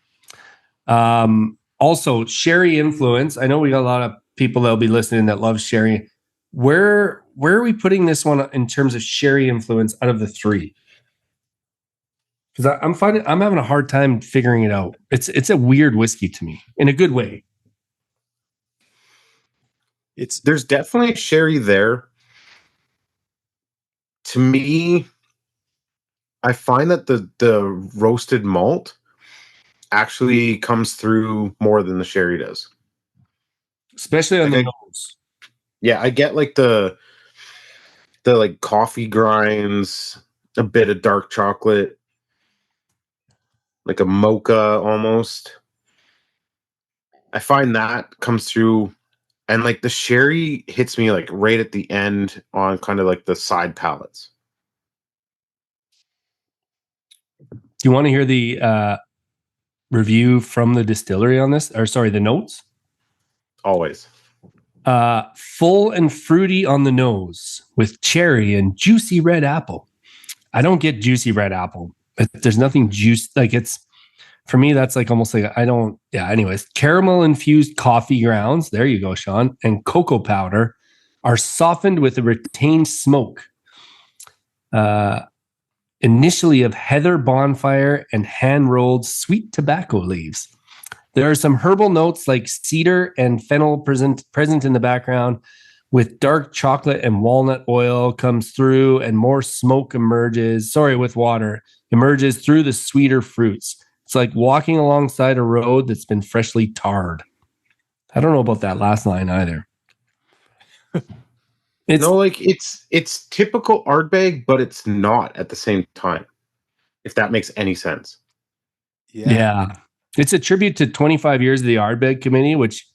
Also, sherry influence. I know we got a lot of people that'll be listening that love sherry. Where are we putting this one in terms of sherry influence out of the 3? Because I'm having a hard time figuring it out. It's a weird whiskey to me in a good way. There's definitely sherry there. To me, I find that the roasted malt actually comes through more than the sherry does. Especially on the nose. Yeah, I get like the like coffee grinds, a bit of dark chocolate, like a mocha almost. I find that comes through, and like the sherry hits me like right at the end on kind of like the side palates. Do you want to hear the review from the distillery on this? Or sorry, the notes? Always. Full and fruity on the nose with cherry and juicy red apple. I don't get juicy red apple. There's nothing juice. Like for me, that's like almost like anyways. Caramel infused coffee grounds. There you go, Sean. And cocoa powder are softened with a retained smoke. Initially of heather bonfire and hand-rolled sweet tobacco leaves. There are some herbal notes like cedar and fennel present in the background, with dark chocolate and walnut oil comes through, and more smoke with water emerges through the sweeter fruits. It's like walking alongside a road that's been freshly tarred. I don't know about that last line either. It's typical Ardbeg, but it's not at the same time, if that makes any sense. Yeah. It's a tribute to 25 years of the Ardbeg committee, which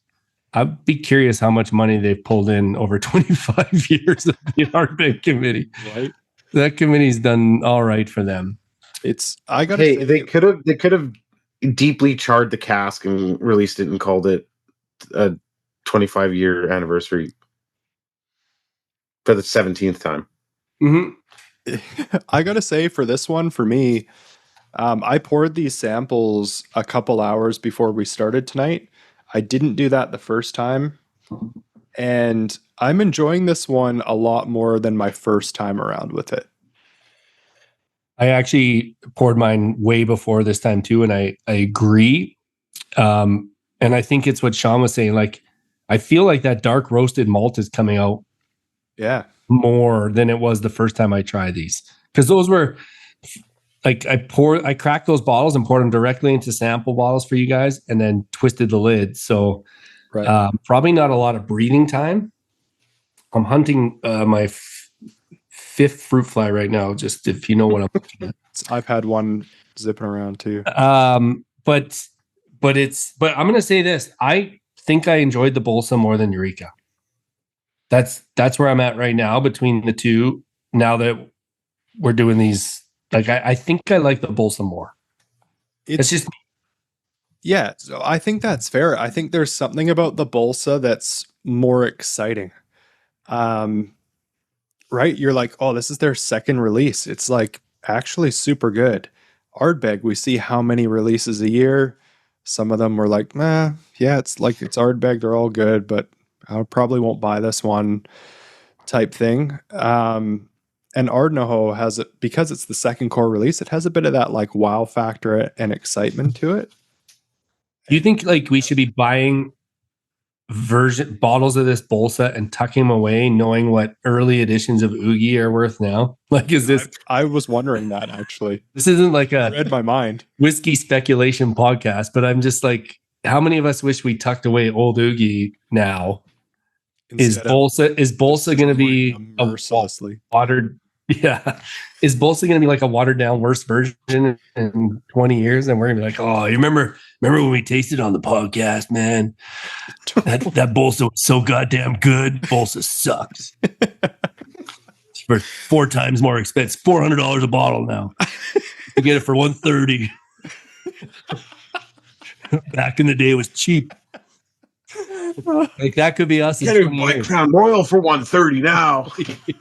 I'd be curious how much money they've pulled in over 25 years of the Ardbeg committee. Right. That committee's done all right for them. They could have deeply charred the cask and released it and called it a 25-year anniversary for the 17th time. Mm-hmm. I gotta say, for this one, for me, I poured these samples a couple hours before we started tonight. I didn't do that the first time, and I'm enjoying this one a lot more than my first time around with it. I actually poured mine way before this time too, and I agree. And I think it's what Sean was saying. Like, I feel like that dark roasted malt is coming out more than it was the first time I tried these, because those were like I cracked those bottles and poured them directly into sample bottles for you guys, and then twisted the lid. So probably not a lot of breathing time. I'm hunting my fifth fruit fly right now, just if you know what I'm looking at. I've had one zipping around too. But I'm gonna say this. I think I enjoyed the Bholsa more than Eureka. That's where I'm at right now between the two. Now that we're doing these, like I think I like the Bholsa more. It's just so I think that's fair. I think there's something about the Balsa that's more exciting. Right? You're like, oh, this is their second release. It's like actually super good. Ardbeg, we see how many releases a year. Some of them were like, it's Ardbeg, they're all good, but I probably won't buy this one type thing. And Ardnahoe has it, because it's the second core release, it has a bit of that like wow factor and excitement to it. Do you think like we should be buying bottles of this Balsa and tucking them away, knowing what early editions of Oogie are worth now? Like, is this? I was wondering that actually. This isn't like I read my mind whiskey speculation podcast, but I'm just like, how many of us wish we tucked away old Oogie now? Is Balsa going to be mercilessly watered? Yeah. Is Balsa going to be like a watered down worse version in 20 years? And we're going to be like, oh, you remember when we tasted on the podcast, man? That Balsa was so goddamn good. Balsa sucks. It's for 4 times more expensive. $400 a bottle now. You get it for $130. Back in the day, it was cheap. Like that could be us. You can't even buy Crown Royal for $130 now.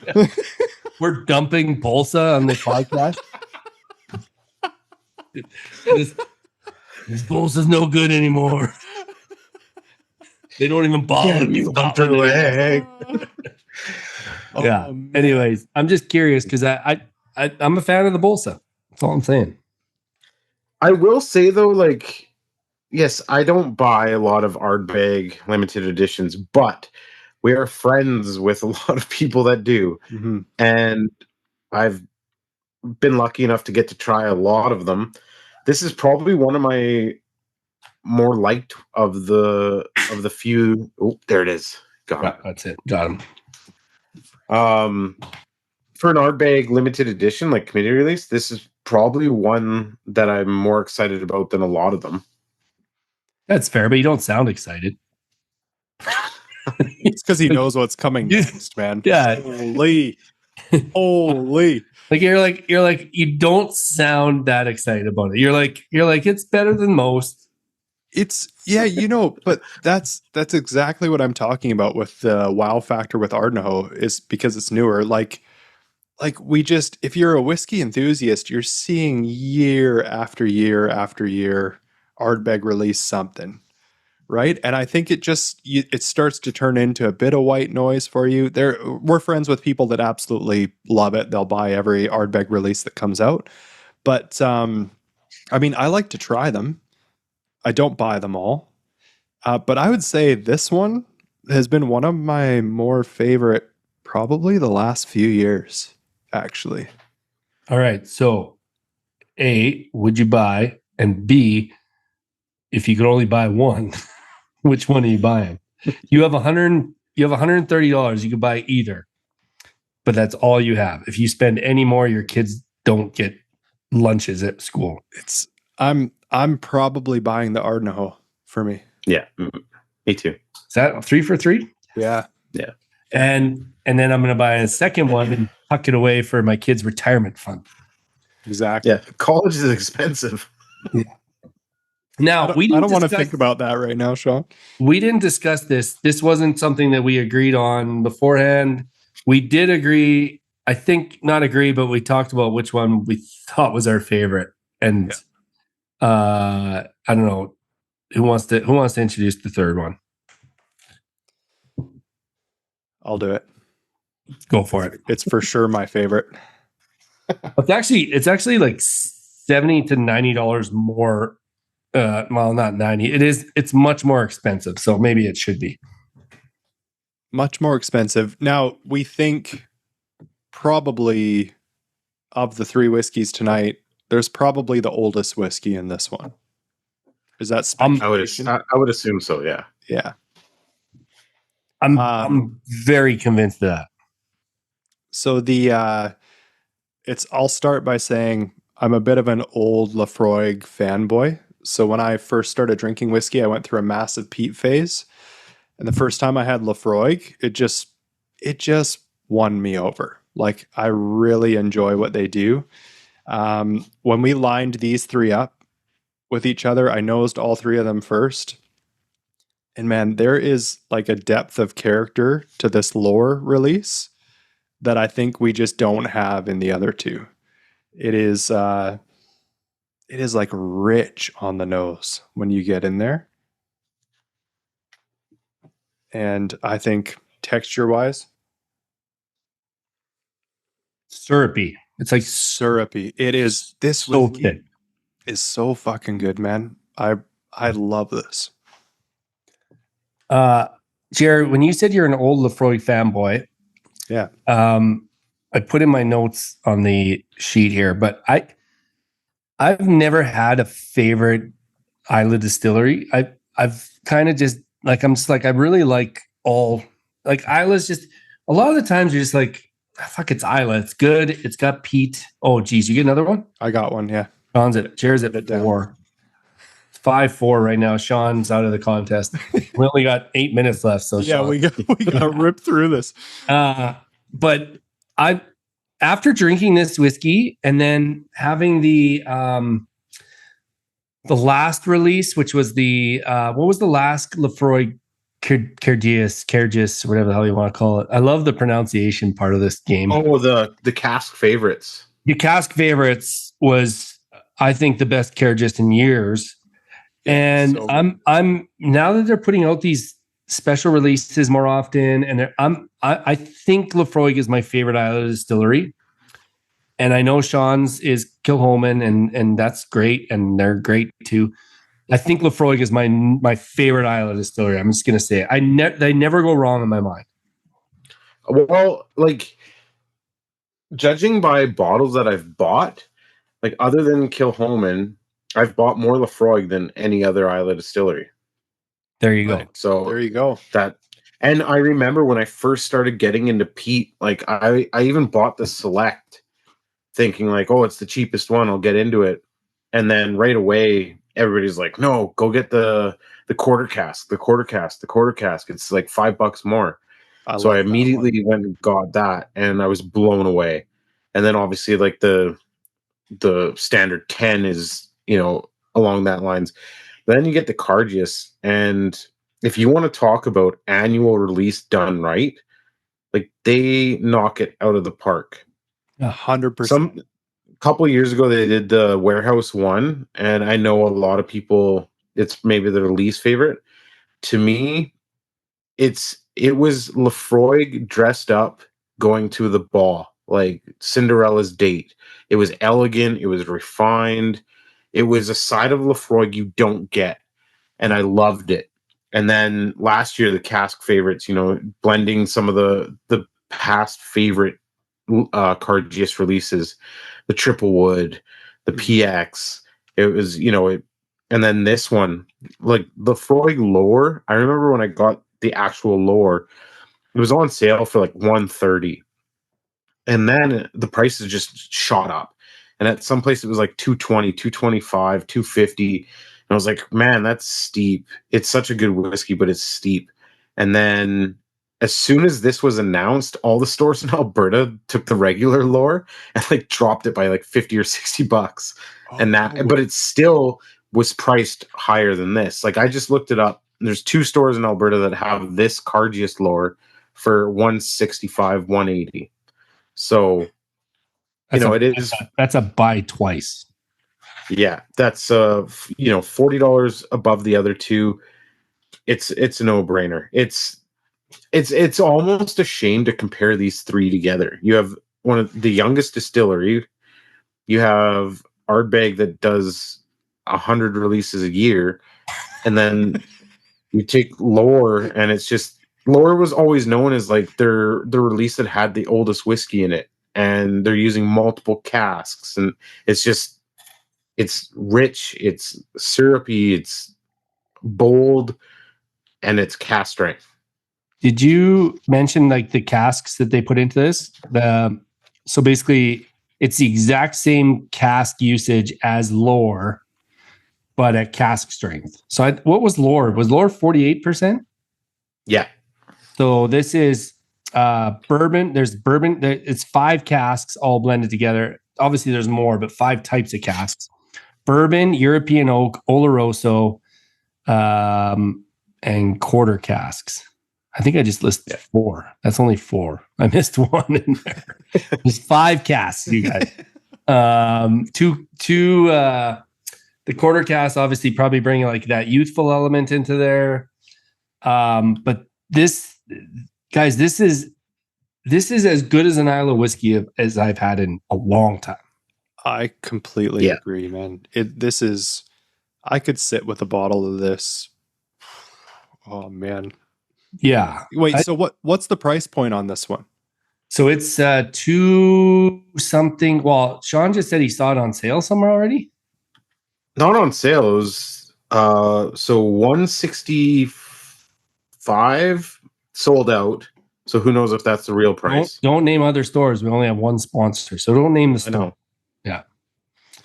Yeah. We're dumping Balsa on the podcast. This Balsa's no good anymore. They don't even bother me. Yeah. Anyways, I'm just curious because I'm a fan of the Balsa. That's all I'm saying. I will say though, like, yes, I don't buy a lot of Ardbeg limited editions, but we are friends with a lot of people that do. Mm-hmm. And I've been lucky enough to get to try a lot of them. This is probably one of my more liked of the few. Oh, there it is. Got it. That's it. Got him. For an Ardbeg limited edition, like committee release, this is probably one that I'm more excited about than a lot of them. That's fair, but you don't sound excited. It's because he knows what's coming next, man. Yeah. Holy. Like you're like you don't sound that excited about it. You're like it's better than most. It's but that's exactly what I'm talking about with the wow factor with Ardnahoe, is because it's newer. Like if you're a whiskey enthusiast, you're seeing year after year after year Ardbeg release something. Right. And I think it starts to turn into a bit of white noise for you. We're friends with people that absolutely love it. They'll buy every Ardbeg release that comes out. But I like to try them. I don't buy them all. But I would say this one has been one of my more favorite, probably the last few years, actually. All right. So A, would you buy? And B, if you could only buy one, which one are you buying? You have $130. You could buy either, but that's all you have. If you spend any more, your kids don't get lunches at school. I'm probably buying the Ardnahoe for me. Yeah, me too. Is that 3 for 3? Yeah. And then I'm going to buy a second one and tuck it away for my kids' retirement fund. Exactly. Yeah, college is expensive. Yeah. Now, I don't want to think about that right now, Sean. We didn't discuss this. This wasn't something that we agreed on beforehand. We did agree, I think not agree, but we talked about which one we thought was our favorite. And I don't know who wants to introduce the third one. I'll do it. Go for it. It's for sure my favorite. It's actually like $70 to $90 more. Well, not 90. It's much more expensive, so maybe it should be much more expensive. Now, we think probably of the three whiskeys tonight, there's probably the oldest whiskey in this one. Is that speculation? I would assume so, yeah. Yeah. I'm very convinced of that. So I'll start by saying I'm a bit of an old Laphroaig fanboy. So when I first started drinking whiskey, I went through a massive peat phase. And the first time I had Laphroaig, it just won me over. Like, I really enjoy what they do. When we lined these three up with each other, I nosed all three of them first. And man, there is like a depth of character to this lore release that I think we just don't have in the other two. It is like rich on the nose when you get in there. And I think texture-wise, syrupy. It's like syrupy. It is. This so whiskey good. Is so fucking good, man. I love this. Jared, when you said you're an old Laphroaig fanboy, yeah, I put in my notes on the sheet here, but I've never had a favorite Isla distillery. I've kind of just like, I really like all, like Isla's just, a lot of the times you're just like, fuck, it's Isla. It's good. It's got peat. Oh, geez. You get another one? I got one. Yeah. Jared's at 4. 5-4 right now. Sean's out of the contest. We only got 8 minutes left. So yeah, Sean. we got to rip through this. But after drinking this whiskey and then having the last release, which was the what was the last Laphroaig Cairdeas, whatever the hell you want to call it. I love the pronunciation part of this game. Oh, the cask favorites. The cask favorites was, I think, the best Cairdeas in years. And so I'm now that they're putting out these special releases more often, and I think Laphroaig is my favorite Isla distillery. And I know Sean's is Kilchoman, and that's great, and they're great too. I think Laphroaig is my favorite Isla distillery. I'm just gonna say it. They never go wrong in my mind. Well, like, judging by bottles that I've bought, like other than Kilchoman, I've bought more Laphroaig than any other Isla distillery. There you go. So there you go. And I remember when I first started getting into peat, like I even bought the Select, thinking like, oh, it's the cheapest one, I'll get into it. And then right away, everybody's like, no, go get the quarter cask. It's like $5 more. So I immediately went and got that, and I was blown away. And then obviously, like the standard 10 is, along that lines. Then you get the Cairdeas, and if you want to talk about annual release done right, like they knock it out of the park. 100%. A couple of years ago, they did the Warehouse one, and I know a lot of people, it's maybe their least favorite. To me, it was Laphroaig dressed up going to the ball, like Cinderella's date. It was elegant. It was refined. It was a side of Laphroaig you don't get, and I loved it. And then last year, the cask favorites, blending some of the past favorite Cairdeas releases, the Triple Wood, the PX. It was, and then this one, like the Laphroaig Lore. I remember when I got the actual Lore, it was on sale for like $130, and then the prices just shot up. And at some place it was like $220, $225, $250. And I was like, man, that's steep. It's such a good whiskey, but it's steep. And then as soon as this was announced, all the stores in Alberta took the regular Lore and like dropped it by like $50 or $60. But it still was priced higher than this. Like I just looked it up. There's 2 stores in Alberta that have this Cairdeas Lore for $165, $180. So, that's a buy twice. Yeah, that's $40 above the other two. It's a no-brainer. It's almost a shame to compare these three together. You have one of the youngest distillery. You have Ardbeg that does 100 releases a year, and then you take Lore, and it's just Lore was always known as like their release that had the oldest whiskey in it, and they're using multiple casks, and it's rich, it's syrupy, it's bold, and it's cask strength. Did you mention like the casks that they put into this? So basically, it's the exact same cask usage as Lore, but at cask strength. So what was Lore? Was Lore 48%? Yeah. So this is bourbon. There's bourbon. It's 5 casks all blended together. Obviously, there's more, but 5 types of casks: bourbon, European oak, Oloroso, and quarter casks. I think I just listed 4. That's only 4. I missed one in there. There's 5 casks, you guys. Two. The quarter cask, obviously, probably bringing like that youthful element into there. But this, guys, this is as good as an Islay whiskey as I've had in a long time. I completely agree, man. I could sit with a bottle of this. Oh man. Yeah. Wait, so what's the price point on this one? So it's 2 something. Well, Sean just said he saw it on sale somewhere already. Not on sale. It was so $165 sold out. So who knows if that's the real price? Don't name other stores. We only have one sponsor, so don't name the store. I know. Yeah.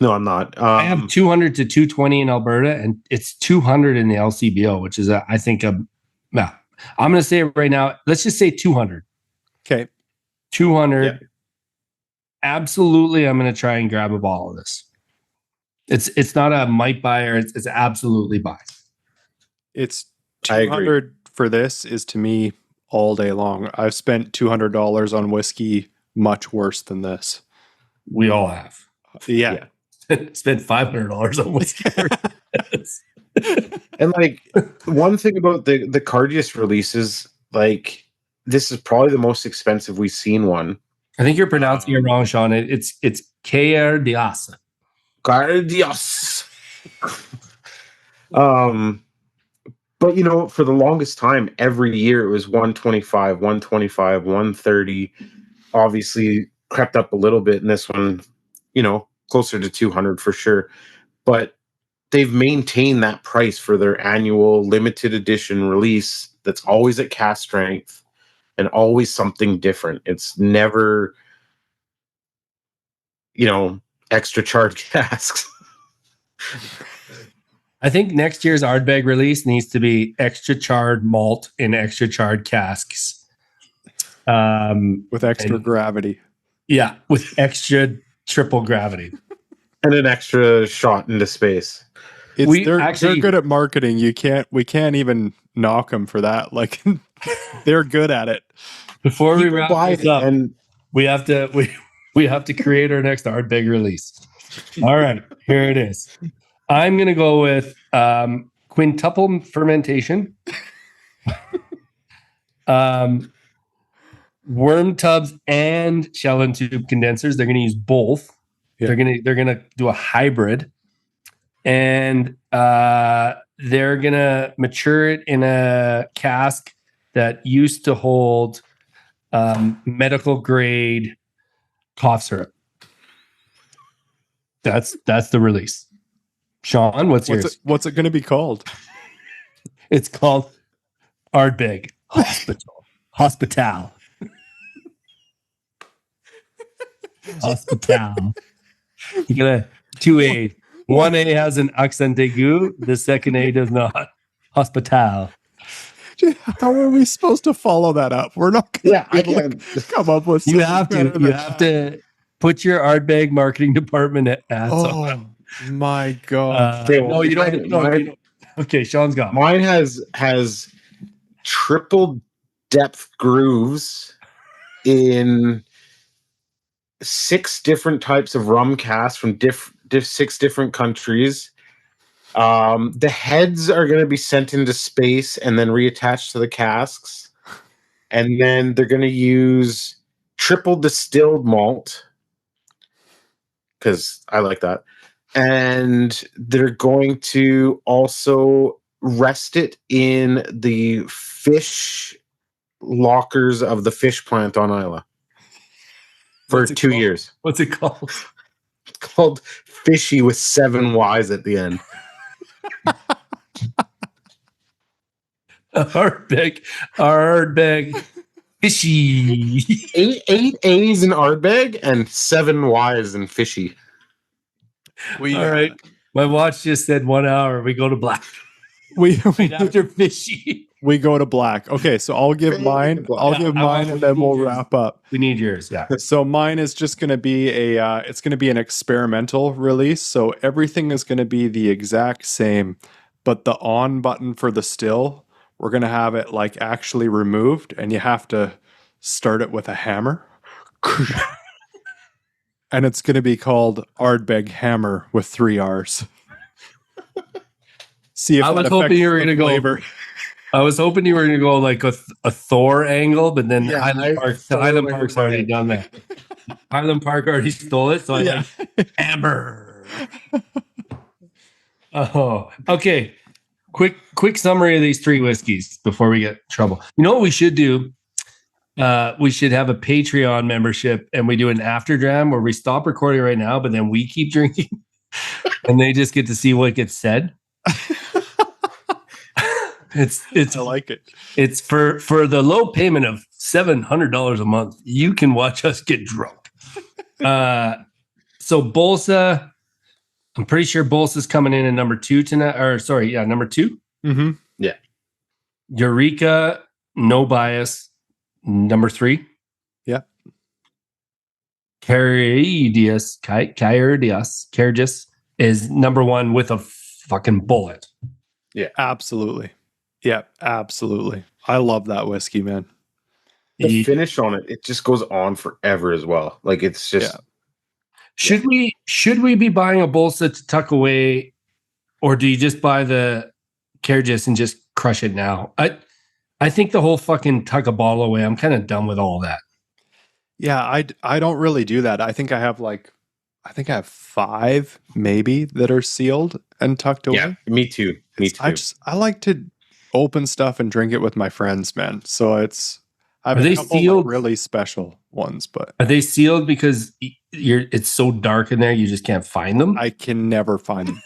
No, I'm not. I have 200 to 220 in Alberta, and it's 200 in the LCBO, which is I think I'm going to say it right now. Let's just say 200. Okay. 200. Yeah. Absolutely, I'm going to try and grab a bottle of this. It's not a might buy, or it's absolutely buy. It's 200 for this is to me all day long. I've spent $200 on whiskey much worse than this. We all have. Yeah. Spent $500 on whiskey. And like one thing about the Cairdeas releases, like this is probably the most expensive we've seen one. I think you're pronouncing it wrong, Sean. It's Cairdeas. Cairdeas. But for the longest time, every year it was 125, 125, 130. Obviously crept up a little bit in this one, closer to 200 for sure. But they've maintained that price for their annual limited edition release that's always at cask strength and always something different. It's never, extra charred casks. I think next year's Ardbeg release needs to be extra charred malt in extra charred casks. With extra gravity. Yeah, with extra triple gravity. And an extra shot into space. They're good at marketing. We can't even knock them for that. Like they're good at it. Before we wrap this up, and we have to create our next Ardbeg release. All right, here it is. I'm gonna go with quintuple fermentation, worm tubs and shell and tube condensers. They're gonna use both. Yeah. They're gonna do a hybrid, and they're gonna mature it in a cask that used to hold medical grade cough syrup. That's the release. Sean, what's yours? What's it going to be called? It's called Ardbeg Hospital. Hospital. You got a 2A. 1A has an accent aigu. The second A does not. Hospital. How are we supposed to follow that up? We're not going to come up with. You have to put your Ardbeg marketing department at. Oh my god! No, you don't. No, okay, Sean's got mine. Has triple depth grooves in 6 different types of rum casks from 6 different countries. The heads are going to be sent into space and then reattached to the casks. And then they're going to use triple distilled malt, because I like that. And they're going to also rest it in the fish lockers of the fish plant on Isla for 2 years. What's it called? It's called Fishy with 7 Y's at the end. Ardbeg Fishy. 8 A's in Ardbeg and 7 Y's in Fishy. All right. My watch just said 1 hour. We go to black. Right after Fishy. We go to black. Okay, so I'll give mine. I'll give mine, and then we'll wrap up. We need yours. Yeah. So mine is just going to be it's going to be an experimental release. So everything is going to be the exact same, but the on button for the still, we're going to have it like actually removed, and you have to start it with a hammer. And it's going to be called Ardbeg Hammer with 3 R's. See if I was hoping you were going to go. I was hoping you were going to go like a Thor angle, but then Highland Park's already done that. Highland Park already stole it, so I like hammer. Oh, okay. Quick summary of these 3 whiskeys before we get in trouble. You know what we should do? We should have a Patreon membership, and we do an after dram where we stop recording right now, but then we keep drinking, and they just get to see what gets said. It's I like it. It's for the low payment of $700 a month. You can watch us get drunk. So Bholsa, I'm pretty sure Bholsa's coming in at number 2 tonight. Or sorry, yeah, number 2. Mm-hmm. Yeah. Eureka, no bias, number 3. Yeah. Cairdeas is number 1 with a fucking bullet. Yeah, absolutely. Yeah, absolutely. I love that whiskey, man. The finish on it just goes on forever as well. Like it's just. Yeah. Should we be buying a Balsa to tuck away, or do you just buy the Cairdeas and just crush it now? I think the whole fucking tuck a bottle away. I'm kind of done with all that. Yeah, I don't really do that. I think I have 5 maybe that are sealed and tucked away. Yeah, me too. I like to open stuff and drink it with my friends, man. So I've are they sealed? Really special ones, but are they sealed because it's so dark in there you just can't find them? I can never find them.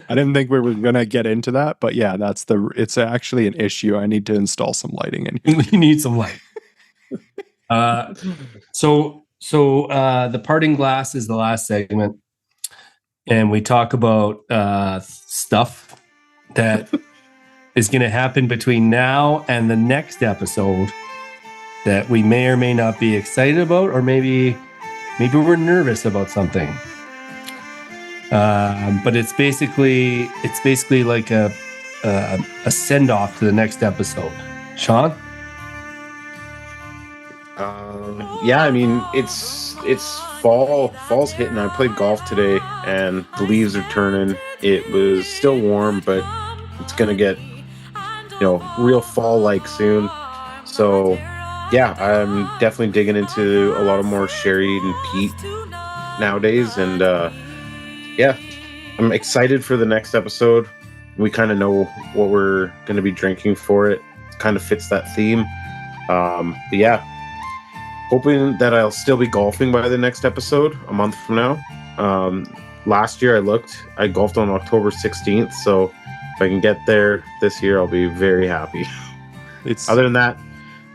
I didn't think we were gonna get into that, but yeah, it's actually an issue. I need to install some lighting in here. You need some light. So the parting glass is the last segment, and we talk about stuff that is going to happen between now and the next episode that we may or may not be excited about, or maybe we're nervous about something. But it's basically like a send off to the next episode. Sean? Yeah, I mean it's fall's hitting. I played golf today and the leaves are turning. It was still warm, but it's gonna get real fall like soon. So yeah, I'm definitely digging into a lot of more sherry and peat nowadays, and yeah, I'm excited for the next episode. We kind of know what we're gonna be drinking for it. It kind of fits that theme. But yeah, hoping that I'll still be golfing by the next episode, a month from now. Last year I golfed on October 16th, so if I can get there this year, I'll be very happy. Other than that,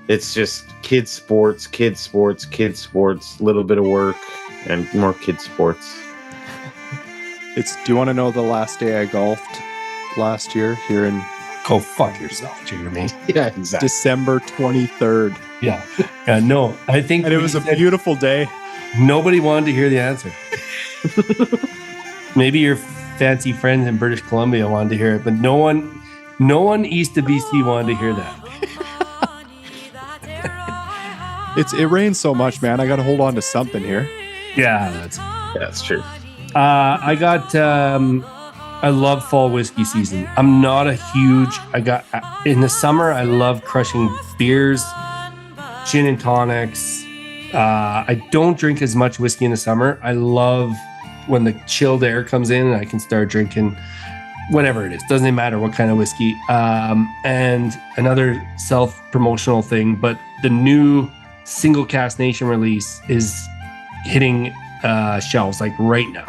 it's just kids sports, little bit of work, and more kids sports. Do you want to know the last day I golfed last year here in... Go fuck yourself, Jeremy. Yeah, exactly. December 23rd. Yeah. No, I think... And it was a beautiful day. Nobody wanted to hear the answer. Maybe your fancy friends in British Columbia wanted to hear it, but no one east of BC wanted to hear that. It rains so much, man. I got to hold on to something here. Yeah, that's true. I got. I love fall whiskey season. I'm not a huge. In the summer. I love crushing beers, gin and tonics. I don't drink as much whiskey in the summer. I love when the chilled air comes in and I can start drinking whatever it is. Doesn't matter what kind of whiskey. And another self-promotional thing, but the new single cask nation release is hitting shelves like right now.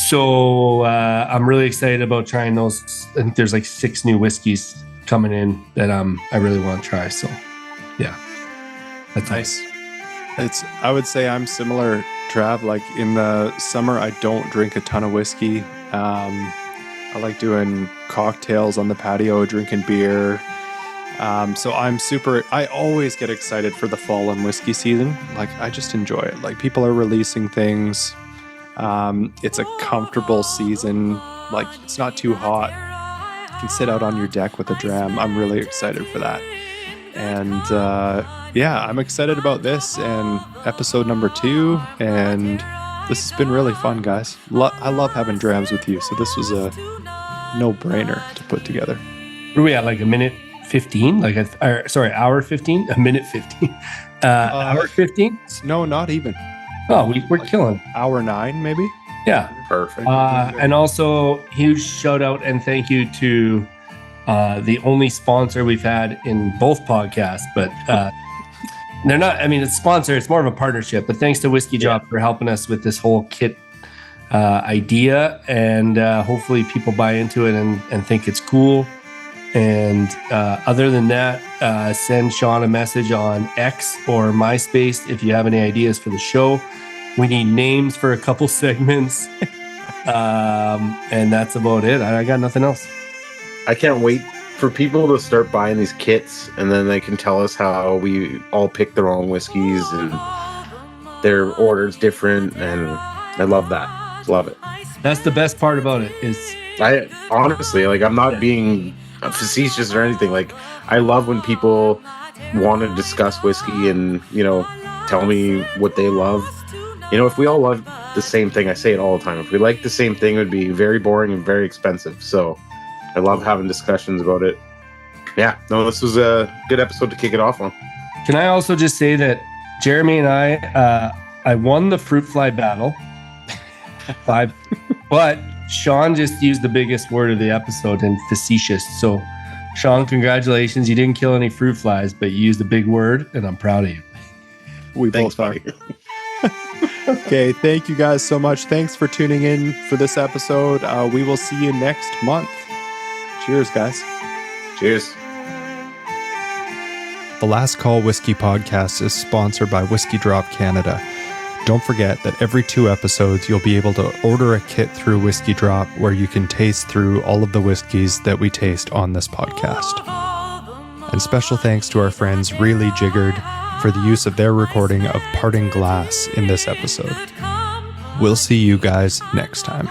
So I'm really excited about trying those. I think there's like 6 new whiskeys coming in that I really want to try. So yeah, that's nice. I would say I'm similar, Trav. Like in the summer, I don't drink a ton of whiskey. I like doing cocktails on the patio, drinking beer. So I always get excited for the fall and whiskey season. Like I just enjoy it. Like people are releasing things. It's a comfortable season. Like it's not too hot. You can sit out on your deck with a dram. I'm really excited for that. And yeah, I'm excited about this and episode number 2. And this has been really fun, guys. I love having drams with you. So this was a no-brainer to put together. What are we at? Like a minute 15? Hour 15? A minute 15. Hour 15? No, not even. Oh, we're killing. Hour 9, maybe? Yeah. Perfect. And also, huge shout out and thank you to the only sponsor we've had in both podcasts, but they're not, I mean, it's sponsor, it's more of a partnership, but thanks to Whiskey Drop for helping us with this whole kit idea, and hopefully people buy into it and think it's cool. And other than that, send Sean a message on X or MySpace if you have any ideas for the show. We need names for a couple segments. And that's about it. I got nothing else. I can't wait for people to start buying these kits, and then they can tell us how we all pick the wrong whiskeys and their order's different. And I love that. Love it. That's the best part about it is I honestly, like, I'm not being facetious or anything. Like, I love when people want to discuss whiskey and, you know, tell me what they love. You know, if we all love the same thing, I say it all the time, if we like the same thing, it would be very boring and very expensive. So I love having discussions about it. Yeah, no, this was a good episode to kick it off on. Can I also just say that Jeremy and I won the fruit fly battle. 5, but Sean just used the biggest word of the episode and facetious. So Sean, congratulations. You didn't kill any fruit flies, but you used a big word, and I'm proud of you. We both are. Okay, thank you guys so much. Thanks for tuning in for this episode. We will see you next month. Cheers, guys. Cheers. The Last Call Whiskey Podcast is sponsored by Whiskey Drop Canada. Don't forget that every 2 episodes, you'll be able to order a kit through Whiskey Drop where you can taste through all of the whiskeys that we taste on this podcast. And special thanks to our friends Really Jiggered for the use of their recording of Parting Glass in this episode. We'll see you guys next time.